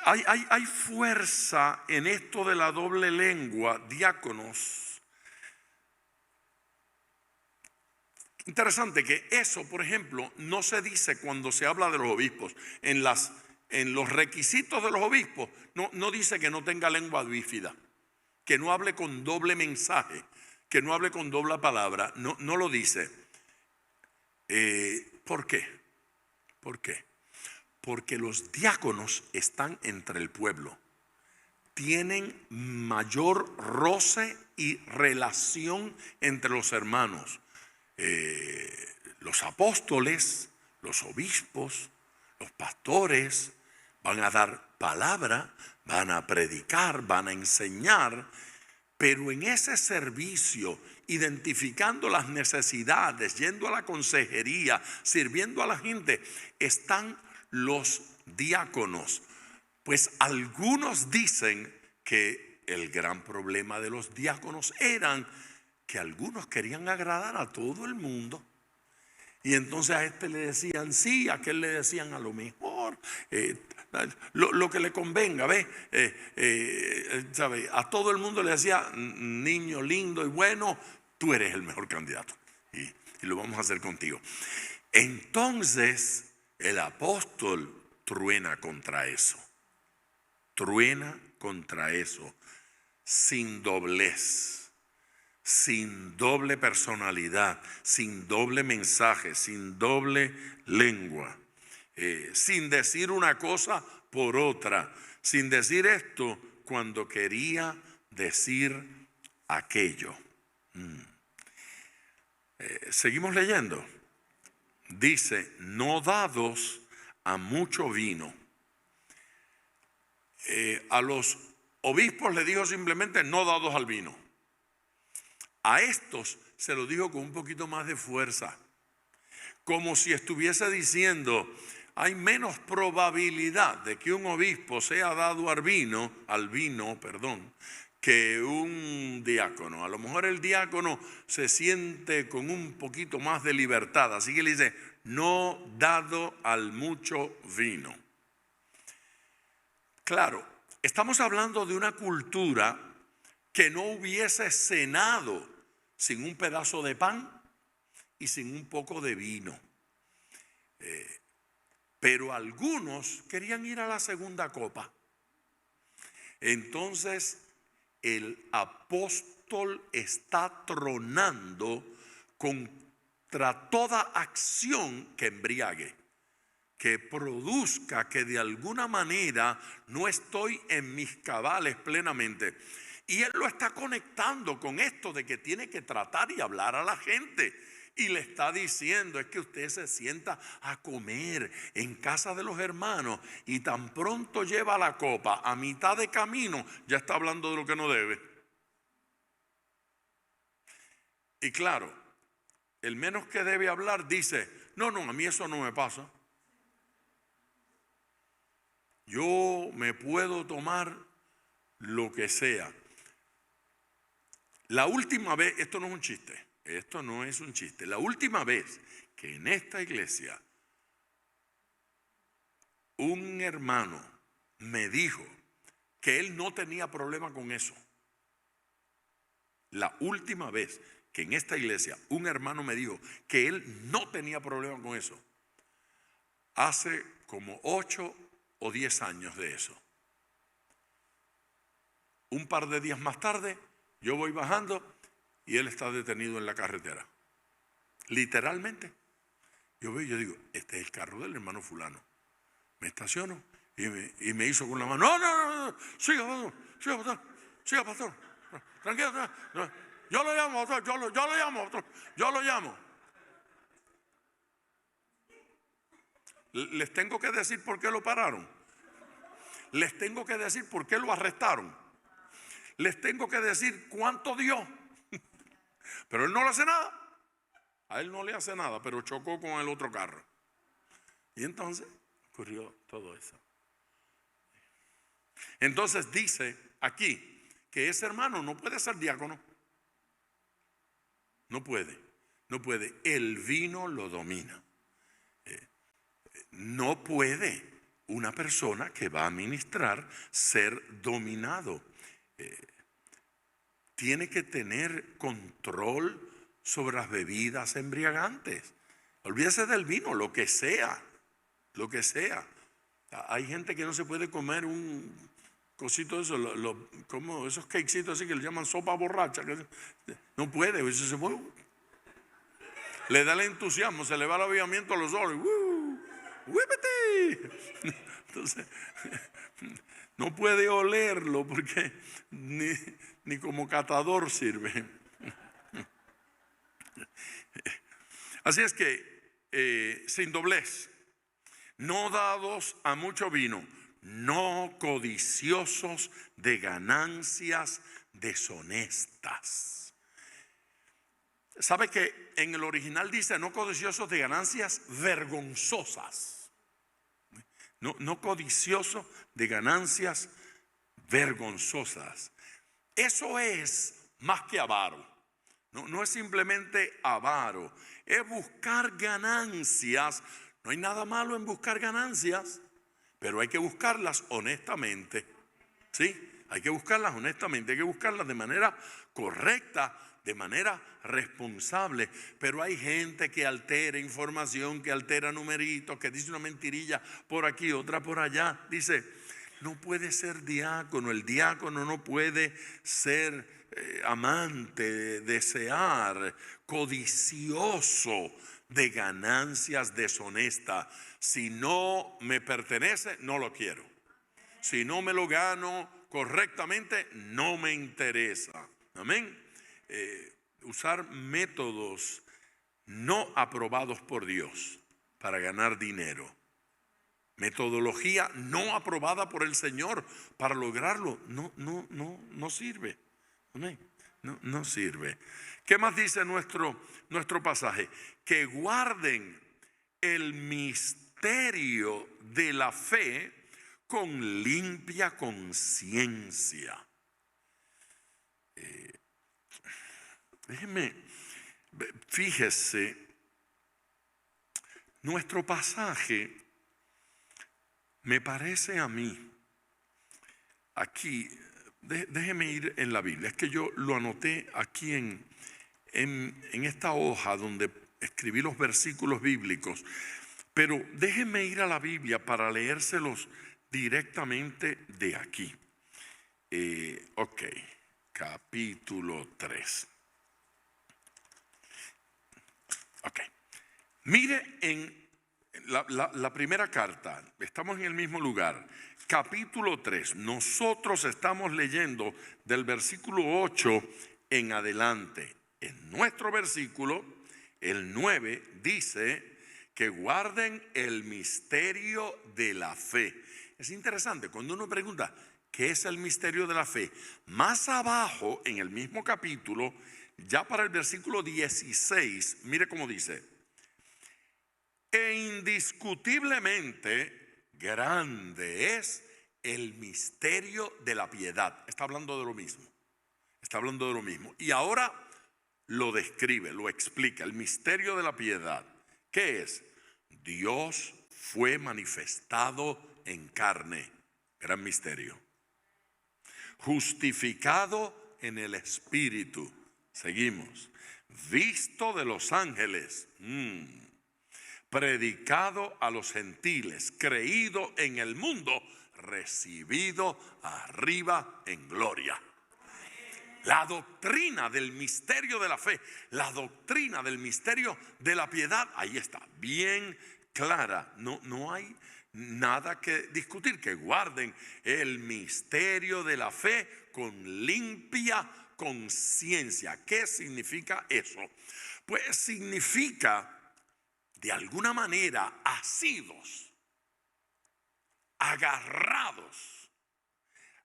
Hay fuerza en esto de la doble lengua, diáconos. Interesante que eso, por ejemplo, no se dice cuando se habla de los obispos. En los requisitos de los obispos no dice que no tenga lengua bífida, que no hable con doble mensaje, que no hable con doble palabra. No lo dice. ¿Por qué? ¿Por qué? Porque los diáconos están entre el pueblo, tienen mayor roce y relación entre los hermanos. Los apóstoles, los obispos, los pastores van a dar palabra, van a predicar, van a enseñar, pero en ese servicio, identificando las necesidades, yendo a la consejería, sirviendo a la gente, están los diáconos. Pues algunos dicen que el gran problema de los diáconos eran que algunos querían agradar a todo el mundo. Y entonces a este le decían sí, a aquel le decían a lo mejor, lo que le convenga, ¿ves? ¿Sabe? A todo el mundo le decía, niño lindo y bueno, tú eres el mejor candidato. Y lo vamos a hacer contigo. Entonces el apóstol truena contra eso. Truena contra eso. Sin doblez, sin doble personalidad, sin doble mensaje, sin doble lengua, sin decir una cosa por otra, sin decir esto cuando quería decir aquello. Seguimos leyendo. Dice, no dados a mucho vino. A los obispos le dijo simplemente no dados al vino. A estos se lo dijo con un poquito más de fuerza, como si estuviese diciendo: hay menos probabilidad de que un obispo sea dado al vino, que un diácono. A lo mejor el diácono se siente con un poquito más de libertad, así que le dice: no dado al mucho vino. Claro, estamos hablando de una cultura que no hubiese cenado sin un pedazo de pan y sin un poco de vino. Pero algunos querían ir a la segunda copa. Entonces el apóstol está tronando contra toda acción que embriague, que produzca que de alguna manera no estoy en mis cabales plenamente. Y él lo está conectando con esto de que tiene que tratar y hablar a la gente. Y le está diciendo: es que usted se sienta a comer en casa de los hermanos y tan pronto lleva la copa a mitad de camino, ya está hablando de lo que no debe. Y claro, el menos que debe hablar dice: no, a mí eso no me pasa. Yo me puedo tomar lo que sea. La última vez, esto no es un chiste, la última vez que en esta iglesia un hermano me dijo que él no tenía problema con eso, la última vez que en esta iglesia un hermano me dijo que él no tenía problema con eso, hace como 8 o 10 años de eso. Un par de días más tarde, yo voy bajando y él está detenido en la carretera. Literalmente. Yo veo y yo digo: este es el carro del hermano fulano. Me estaciono y me hizo con la mano: no, siga pastor, tranquilo, no. Yo lo llamo, pastor, yo lo llamo. Les tengo que decir por qué lo pararon. Les tengo que decir por qué lo arrestaron. Les tengo que decir cuánto dio. Pero él no le hace nada. A él no le hace nada, pero chocó con el otro carro. Y entonces ocurrió todo eso. Entonces dice aquí que ese hermano no puede ser diácono. No puede. El vino lo domina. No puede una persona que va a ministrar ser dominado. Tiene que tener control sobre las bebidas embriagantes. Olvídese del vino, lo que sea. Hay gente que no se puede comer un cosito de eso, como esos cakecitos así que le llaman sopa borracha. No puede, eso se puede. Le da el entusiasmo, se le va el avivamiento a los ojos. ¡Whippity! Entonces, no puede olerlo porque ni como catador sirve. Así es que, sin doblez, no dados a mucho vino, no codiciosos de ganancias deshonestas. ¿Sabe que en el original dice no codiciosos de ganancias vergonzosas? No codiciosos de ganancias vergonzosas. Eso es más que avaro. No es simplemente avaro, es buscar ganancias. No hay nada malo en buscar ganancias, pero hay que buscarlas honestamente. ¿Sí? Hay que buscarlas honestamente, hay que buscarlas de manera correcta, de manera responsable. Pero hay gente que altera información, que altera numeritos, que dice una mentirilla por aquí, otra por allá. Dice: no puede ser diácono, el diácono no puede ser amante, desear, codicioso de ganancias deshonestas. Si no me pertenece, no lo quiero. Si no me lo gano correctamente, no me interesa. Amén. Usar métodos no aprobados por Dios para ganar dinero. Metodología no aprobada por el Señor para lograrlo. No sirve. Amén. No sirve. ¿Qué más dice nuestro pasaje? Que guarden el misterio de la fe con limpia conciencia. Fíjese, nuestro pasaje me parece a mí, aquí, déjeme ir en la Biblia, es que yo lo anoté aquí en esta hoja donde escribí los versículos bíblicos, pero déjeme ir a la Biblia para leérselos directamente de aquí. Ok, capítulo 3. Ok, mire en la primera carta, estamos en el mismo lugar, capítulo 3. Nosotros estamos leyendo del versículo 8 en adelante. En nuestro versículo, el 9, dice que guarden el misterio de la fe. Es interesante, cuando uno pregunta, ¿qué es el misterio de la fe? Más abajo, en el mismo capítulo, ya para el versículo 16, mire cómo dice: e indiscutiblemente grande es el misterio de la piedad. Está hablando de lo mismo. Está hablando de lo mismo. Y ahora lo describe, lo explica. El misterio de la piedad. ¿Qué es? Dios fue manifestado en carne. Gran misterio. Justificado en el Espíritu. Seguimos. Visto de los ángeles. Predicado a los gentiles. Creído en el mundo. Recibido arriba en gloria. La doctrina del misterio de la fe, la doctrina del misterio de la piedad, ahí está, bien clara. No hay nada que discutir, que guarden el misterio de la fe con limpia conciencia. ¿Qué significa eso? Pues significa, de alguna manera, asidos, agarrados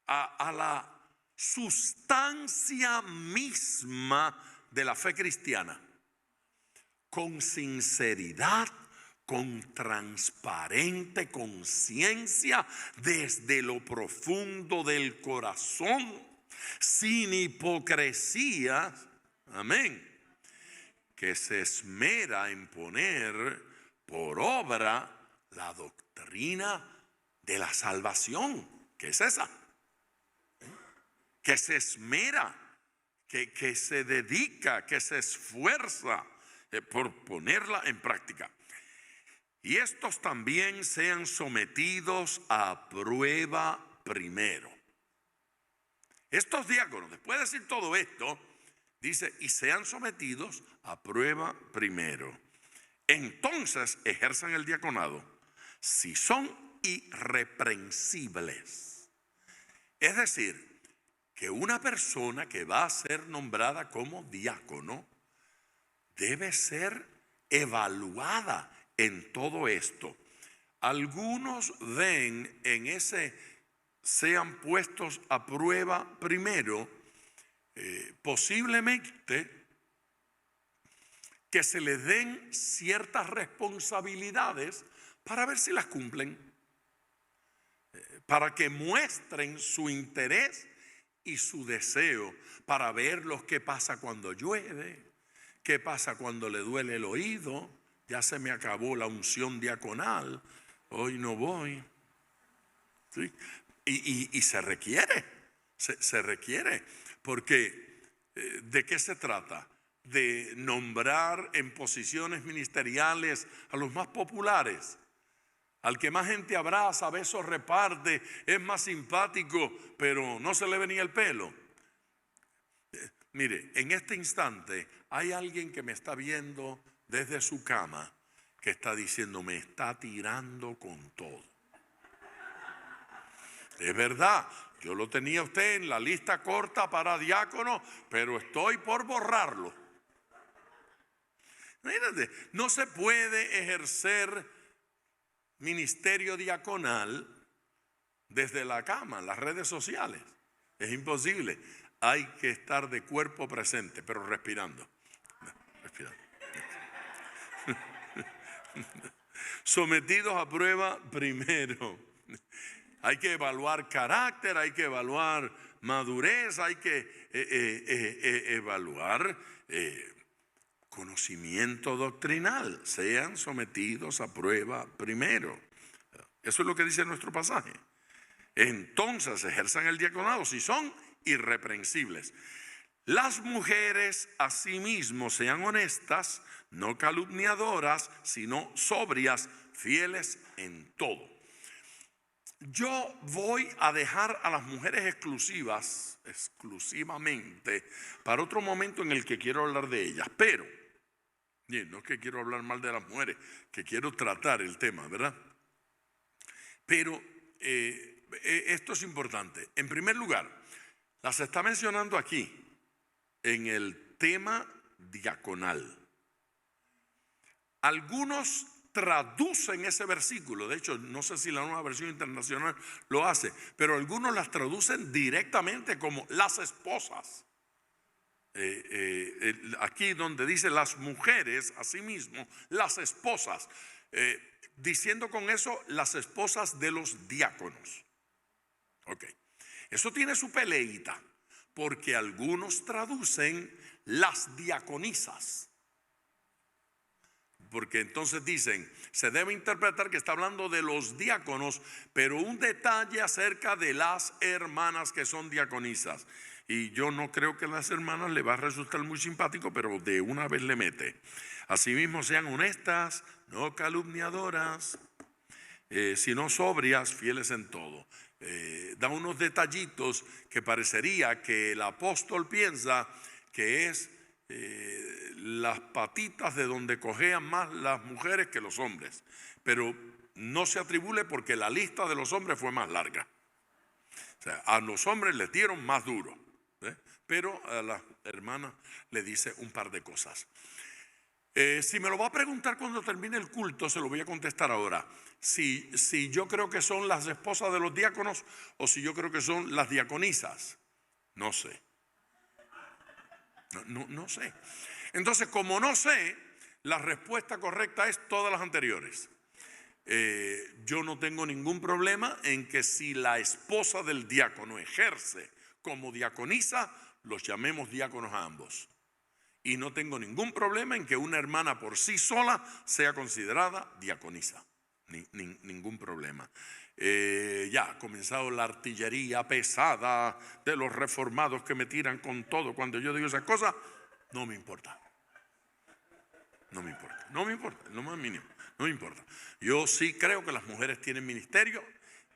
a la sustancia misma de la fe cristiana, con sinceridad, con transparente conciencia, desde lo profundo del corazón, sin hipocresía, amén, que se esmera en poner por obra la doctrina de la salvación. ¿Qué es esa? Que se esmera, que se dedica, que se esfuerza por ponerla en práctica. Y estos también sean sometidos a prueba primero. Estos diáconos, después de decir todo esto, dice, y sean sometidos a prueba primero. Entonces ejerzan el diaconado si son irreprensibles. Es decir, que una persona que va a ser nombrada como diácono debe ser evaluada en todo esto. Algunos ven en ese sean puestos a prueba primero, posiblemente que se les den ciertas responsabilidades para ver si las cumplen, para que muestren su interés y su deseo, para ver lo que pasa cuando llueve, qué pasa cuando le duele el oído, ya se me acabó la unción diaconal, hoy no voy. ¿Sí? Y se requiere, se requiere, porque ¿de qué se trata? De nombrar en posiciones ministeriales a los más populares, al que más gente abraza, besos reparte, es más simpático, pero no se le ve ni el pelo. Mire, en este instante hay alguien que me está viendo desde su cama, que está diciendo, me está tirando con todo. Es verdad, yo lo tenía usted en la lista corta para diácono, pero estoy por borrarlo. Imagínate, no se puede ejercer ministerio diaconal desde la cama, las redes sociales. Es imposible. hay que estar de cuerpo presente, pero respirando. Respirando. Sometidos a prueba primero. Hay que evaluar carácter, hay que evaluar madurez, hay que evaluar conocimiento doctrinal. Sean sometidos a prueba primero. Eso es lo que dice nuestro pasaje. Entonces ejerzan el diaconado si son irreprensibles. Las mujeres asimismo sean honestas, no calumniadoras, sino sobrias, fieles en todo. Yo voy a dejar a las mujeres exclusivamente, para otro momento en el que quiero hablar de ellas. Pero, no es que quiero hablar mal de las mujeres, que quiero tratar el tema, ¿verdad? Pero esto es importante. En primer lugar, las está mencionando aquí en el tema diaconal. Algunos traducen ese versículo, de hecho no sé si la Nueva Versión Internacional lo hace, pero algunos las traducen directamente como las esposas. Aquí donde dice las mujeres, asimismo, las esposas, diciendo con eso las esposas de los diáconos. Ok, eso tiene su peleita, porque algunos traducen las diaconisas. Porque entonces dicen, se debe interpretar que está hablando de los diáconos, pero un detalle acerca de las hermanas que son diaconisas. Y yo no creo que a las hermanas le va a resultar muy simpático, pero de una vez le mete. Asimismo sean honestas, no calumniadoras, sino sobrias, fieles en todo. Da unos detallitos que parecería que el apóstol piensa que es las patitas de donde cojean más las mujeres que los hombres, pero no se atribule porque la lista de los hombres fue más larga. O sea, a los hombres les dieron más duro, pero a las hermanas le dice un par de cosas. Si me lo va a preguntar cuando termine el culto, se lo voy a contestar ahora. Si yo creo que son las esposas de los diáconos o si yo creo que son las diaconisas, no sé. No sé. Entonces, como no sé, la respuesta correcta es todas las anteriores. Yo no tengo ningún problema en que si la esposa del diácono ejerce como diaconisa, los llamemos diáconos a ambos. Y no tengo ningún problema en que una hermana por sí sola sea considerada diaconisa. Ningún problema. Ya ha comenzado la artillería pesada de los reformados que me tiran con todo. Cuando yo digo esas cosas, no me importa. No me importa, lo más mínimo, no me importa. Yo sí creo que las mujeres tienen ministerio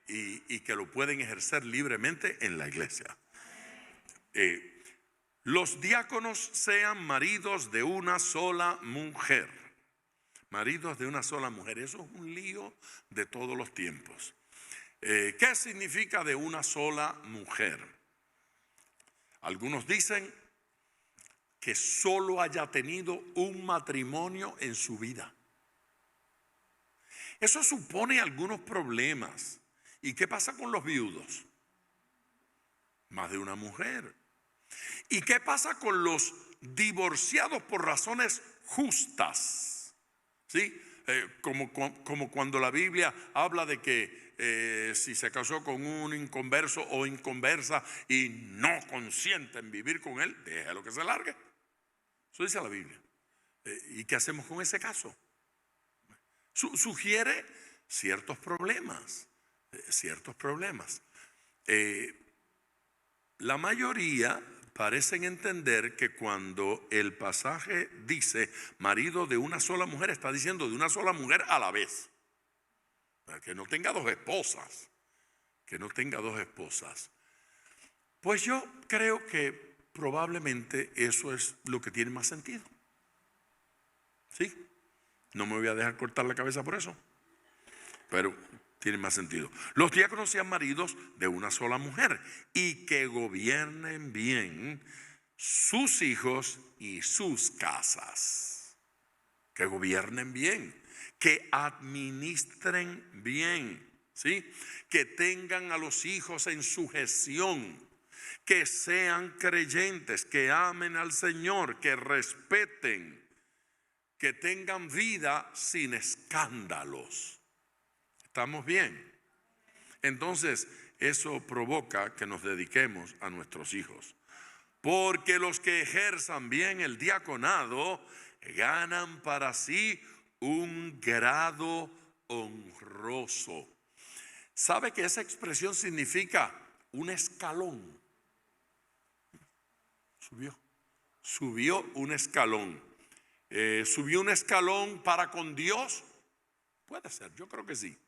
y que lo pueden ejercer libremente en la iglesia. Los diáconos sean maridos de una sola mujer. Maridos de una sola mujer. Eso es un lío de todos los tiempos. ¿Qué significa de una sola mujer? Algunos dicen que solo haya tenido un matrimonio en su vida. Eso supone algunos problemas. ¿Y qué pasa con los viudos? Más de una mujer. ¿Y qué pasa con los divorciados por razones justas? ¿Sí? Como cuando la Biblia habla de que si se casó con un inconverso o inconversa y no consiente en vivir con él, déjalo que se largue. Eso dice la Biblia. ¿Y qué hacemos con ese caso? Sugiere ciertos problemas. La mayoría parecen entender que cuando el pasaje dice marido de una sola mujer, está diciendo de una sola mujer a la vez. Que no tenga dos esposas. Pues yo creo que probablemente eso es lo que tiene más sentido. ¿Sí? No me voy a dejar cortar la cabeza por eso. Pero tiene más sentido. Los diáconos sean maridos de una sola mujer y que gobiernen bien sus hijos y sus casas. Que gobiernen bien, que administren bien, ¿sí? Que tengan a los hijos en sujeción. que sean creyentes, que amen al Señor, que respeten, que tengan vida sin escándalos. ¿Estamos bien? Entonces, eso provoca que nos dediquemos a nuestros hijos. Porque los que ejerzan bien el diaconado ganan para sí un grado honroso. ¿Sabe que esa expresión significa un escalón? Subió un escalón. ¿Subió un escalón para con Dios? Puede ser, yo creo que sí.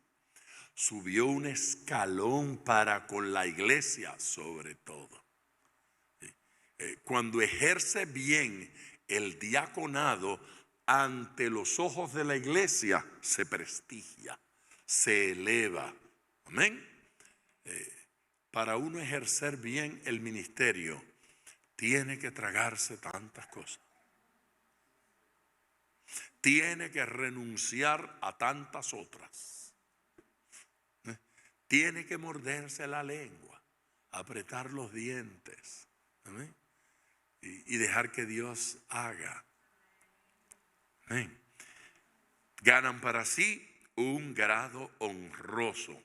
Subió un escalón para con la iglesia sobre todo. Cuando ejerce bien el diaconado ante los ojos de la iglesia, se prestigia, se eleva. Amén. Para uno ejercer bien el ministerio, tiene que tragarse tantas cosas. Tiene que renunciar a tantas otras. Tiene que morderse la lengua, apretar los dientes. Amén. Y dejar que Dios haga. Amén. Ganan para sí un grado honroso.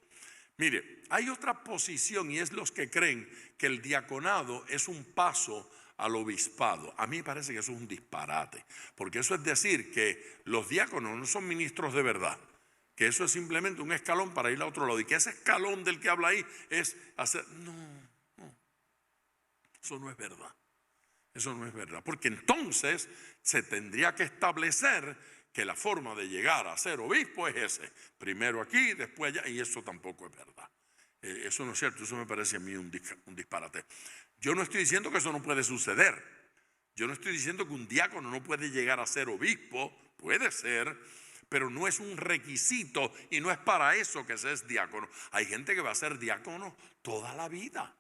Mire, hay otra posición y es los que creen que el diaconado es un paso al obispado. A mí me parece que eso es un disparate, porque eso es decir que los diáconos no son ministros de verdad, que eso es simplemente un escalón para ir a otro lado y que ese escalón del que habla ahí es hacer... No, eso no es verdad. Eso no es verdad, porque entonces se tendría que establecer que la forma de llegar a ser obispo es ese, primero aquí, después allá, y eso tampoco es verdad. Eso no es cierto, eso me parece a mí un disparate. Yo no estoy diciendo que eso no puede suceder, yo no estoy diciendo que un diácono no puede llegar a ser obispo, puede ser, pero no es un requisito y no es para eso que se es diácono. Hay gente que va a ser diácono toda la vida,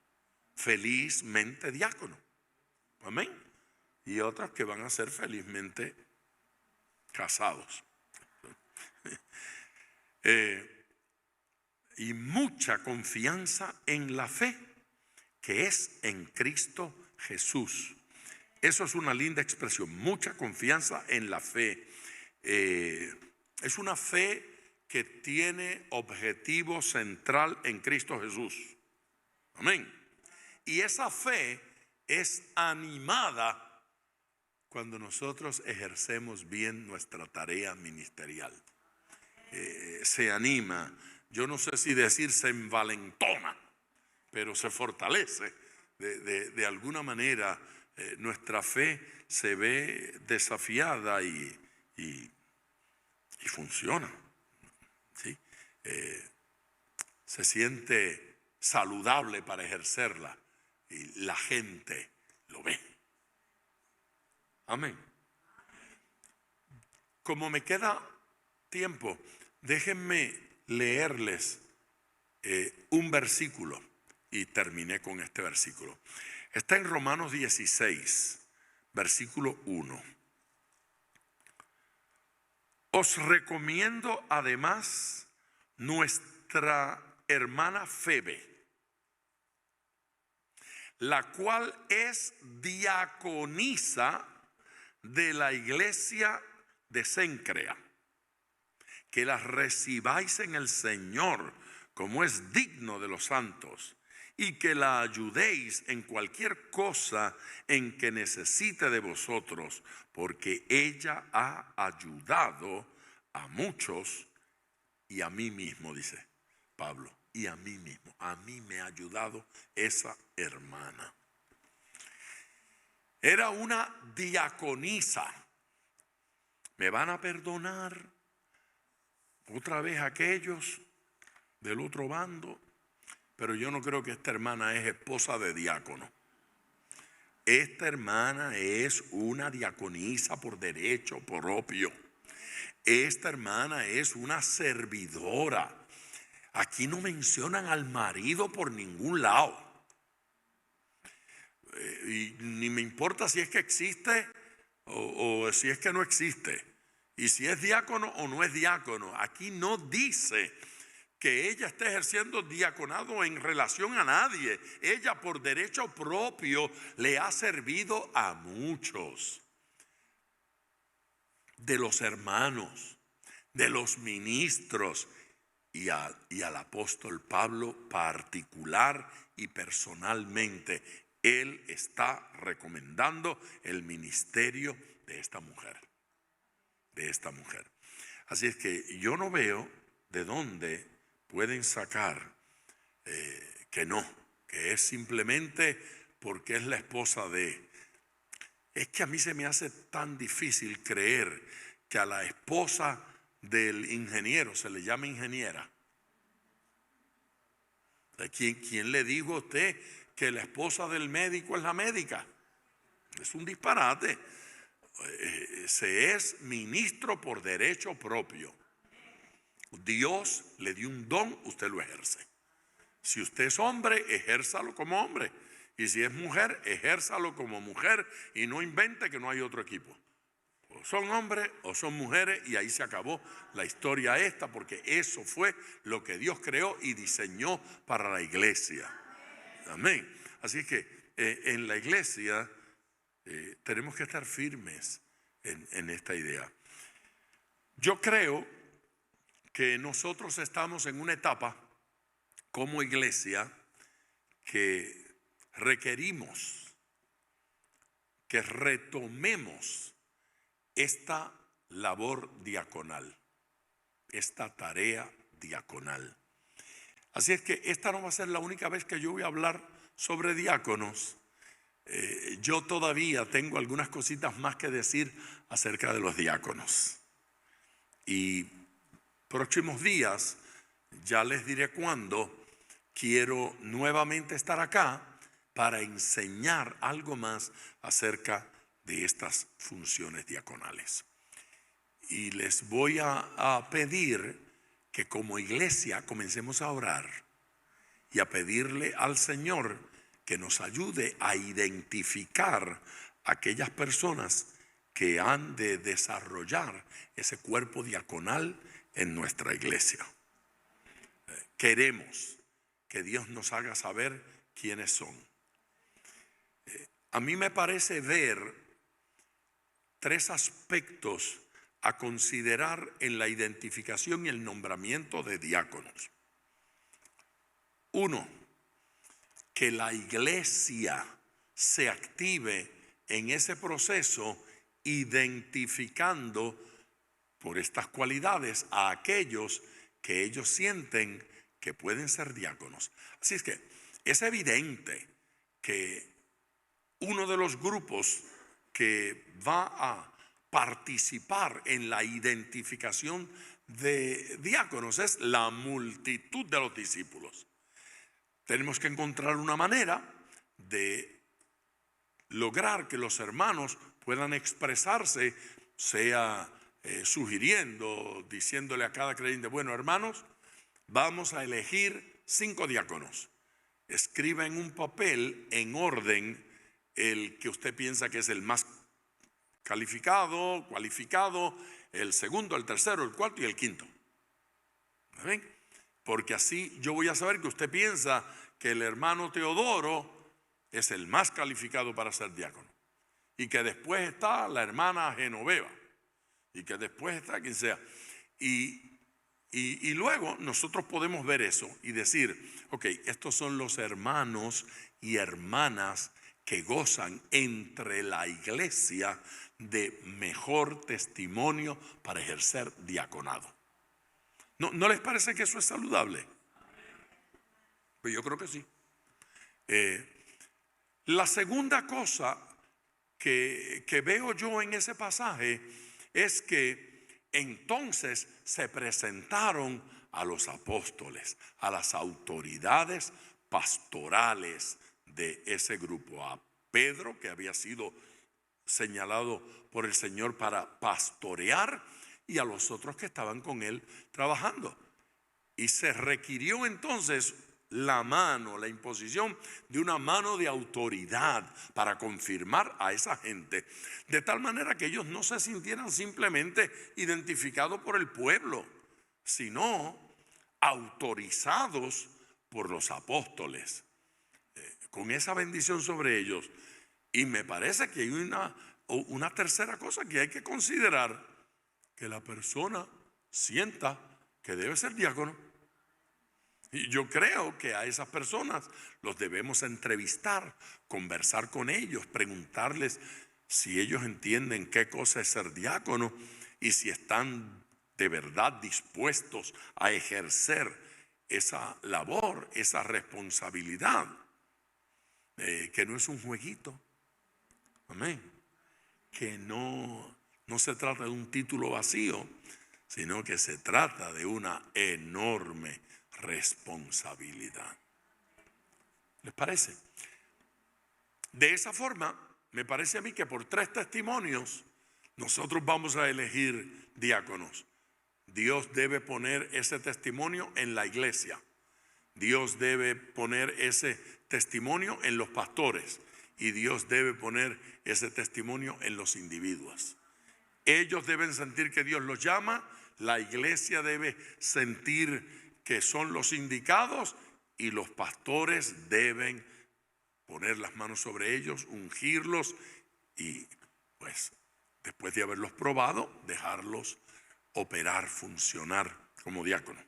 felizmente diácono. Amén. Y otras que van a ser felizmente casados. Y mucha confianza en la fe que es en Cristo Jesús. Eso es una linda expresión, mucha confianza en la fe. Es una fe que tiene objetivo central en Cristo Jesús. Amén. Y esa fe es animada cuando nosotros ejercemos bien nuestra tarea ministerial. Se anima, yo no sé si decir se envalentona, pero se fortalece. De alguna manera nuestra fe se ve desafiada y funciona. ¿Sí? Se siente saludable para ejercerla. Y la gente lo ve. Amén. Como me queda tiempo, déjenme leerles un versículo y terminé con este versículo. Está en Romanos 16, versículo 1. Os recomiendo además nuestra hermana Febe, la cual es diaconisa de la iglesia de Cencrea, que la recibáis en el Señor como es digno de los santos, y que la ayudéis en cualquier cosa en que necesite de vosotros, porque ella ha ayudado a muchos y a mí mismo, dice Pablo. Y a mí mismo, a mí me ha ayudado esa hermana. Era una diaconisa. ¿Me van a perdonar otra vez aquellos del otro bando? Pero yo no creo que esta hermana es esposa de diácono. Esta hermana es una diaconisa por derecho propio. Esta hermana es una servidora. Aquí no mencionan al marido por ningún lado. Y ni me importa si es que existe o si es que no existe. Y si es diácono o no es diácono. Aquí no dice. que ella esté ejerciendo diaconado en relación a nadie. Ella por derecho propio le ha servido a muchos de los hermanos, de los ministros y al apóstol Pablo particular y personalmente. Él está recomendando el ministerio de esta mujer. Así es que yo no veo de dónde pueden sacar que es simplemente porque es la esposa de. Es que a mí se me hace tan difícil creer que a la esposa del ingeniero se le llama ingeniera. ¿Quién le dijo a usted que la esposa del médico es la médica? Es un disparate. Se es ministro por derecho propio. Dios le dio un don, usted lo ejerce. Si usted es hombre, ejérzalo como hombre. Y si es mujer, ejérzalo como mujer. Y no invente que no hay otro equipo. O son hombres o son mujeres, y ahí se acabó la historia esta, porque eso fue lo que Dios creó y diseñó para la iglesia. Amén. Así que en la iglesia tenemos que estar firmes en esta idea. Yo creo que nosotros estamos en una etapa como iglesia que requerimos que retomemos esta labor diaconal, esta tarea diaconal. Así es que esta no va a ser la única vez que yo voy a hablar sobre diáconos. Yo todavía tengo algunas cositas más que decir acerca de los diáconos. Y próximos días, ya les diré cuándo, quiero nuevamente estar acá para enseñar algo más acerca de estas funciones diaconales. Y les voy a pedir que como iglesia comencemos a orar y a pedirle al Señor que nos ayude a identificar aquellas personas que han de desarrollar ese cuerpo diaconal en nuestra iglesia. Queremos que Dios nos haga saber quiénes son. A mí me parece ver 3 aspectos a considerar en la identificación y el nombramiento de diáconos. 1, que la iglesia se active en ese proceso identificando por estas cualidades a aquellos que ellos sienten que pueden ser diáconos. Así es que es evidente que uno de los grupos que va a participar en la identificación de diáconos es la multitud de los discípulos. Tenemos que encontrar una manera de lograr que los hermanos puedan expresarse, sea sugiriendo, diciéndole a cada creyente: bueno, hermanos, vamos a elegir 5 diáconos. Escriba en un papel en orden el que usted piensa que es el más cualificado, el segundo, el tercero, el cuarto y el quinto. ¿Ven? Porque así yo voy a saber que usted piensa que el hermano Teodoro es el más calificado para ser diácono, y que después está la hermana Genoveva, y que después está quien sea. Y luego nosotros podemos ver eso y decir: ok, estos son los hermanos y hermanas que gozan entre la iglesia de mejor testimonio para ejercer diaconado. ¿No les parece que eso es saludable? Pues yo creo que sí. La segunda cosa que veo yo en ese pasaje es que entonces se presentaron a los apóstoles, a las autoridades pastorales de ese grupo, a Pedro, que había sido señalado por el Señor para pastorear, y a los otros que estaban con él trabajando. Y se requirió entonces la imposición de una mano de autoridad para confirmar a esa gente, de tal manera que ellos no se sintieran simplemente identificados por el pueblo, sino autorizados por los apóstoles, con esa bendición sobre ellos. Y me parece que hay una tercera cosa que hay que considerar, que la persona sienta que debe ser diácono. Y yo creo que a esas personas los debemos entrevistar, conversar con ellos, preguntarles si ellos entienden qué cosa es ser diácono y si están de verdad dispuestos a ejercer esa labor, esa responsabilidad, que no es un jueguito. Amén. Que no se trata de un título vacío, sino que se trata de una enorme responsabilidad. ¿Les parece? De esa forma, me parece a mí que por 3 testimonios nosotros vamos a elegir diáconos. Dios debe poner ese testimonio en la iglesia. Dios debe poner ese testimonio en los pastores. Y Dios debe poner ese testimonio en los individuos. Ellos deben sentir que Dios los llama. La iglesia debe sentir que son los indicados. Y los pastores deben poner las manos sobre ellos, ungirlos y pues después de haberlos probado, dejarlos operar, funcionar como diácono.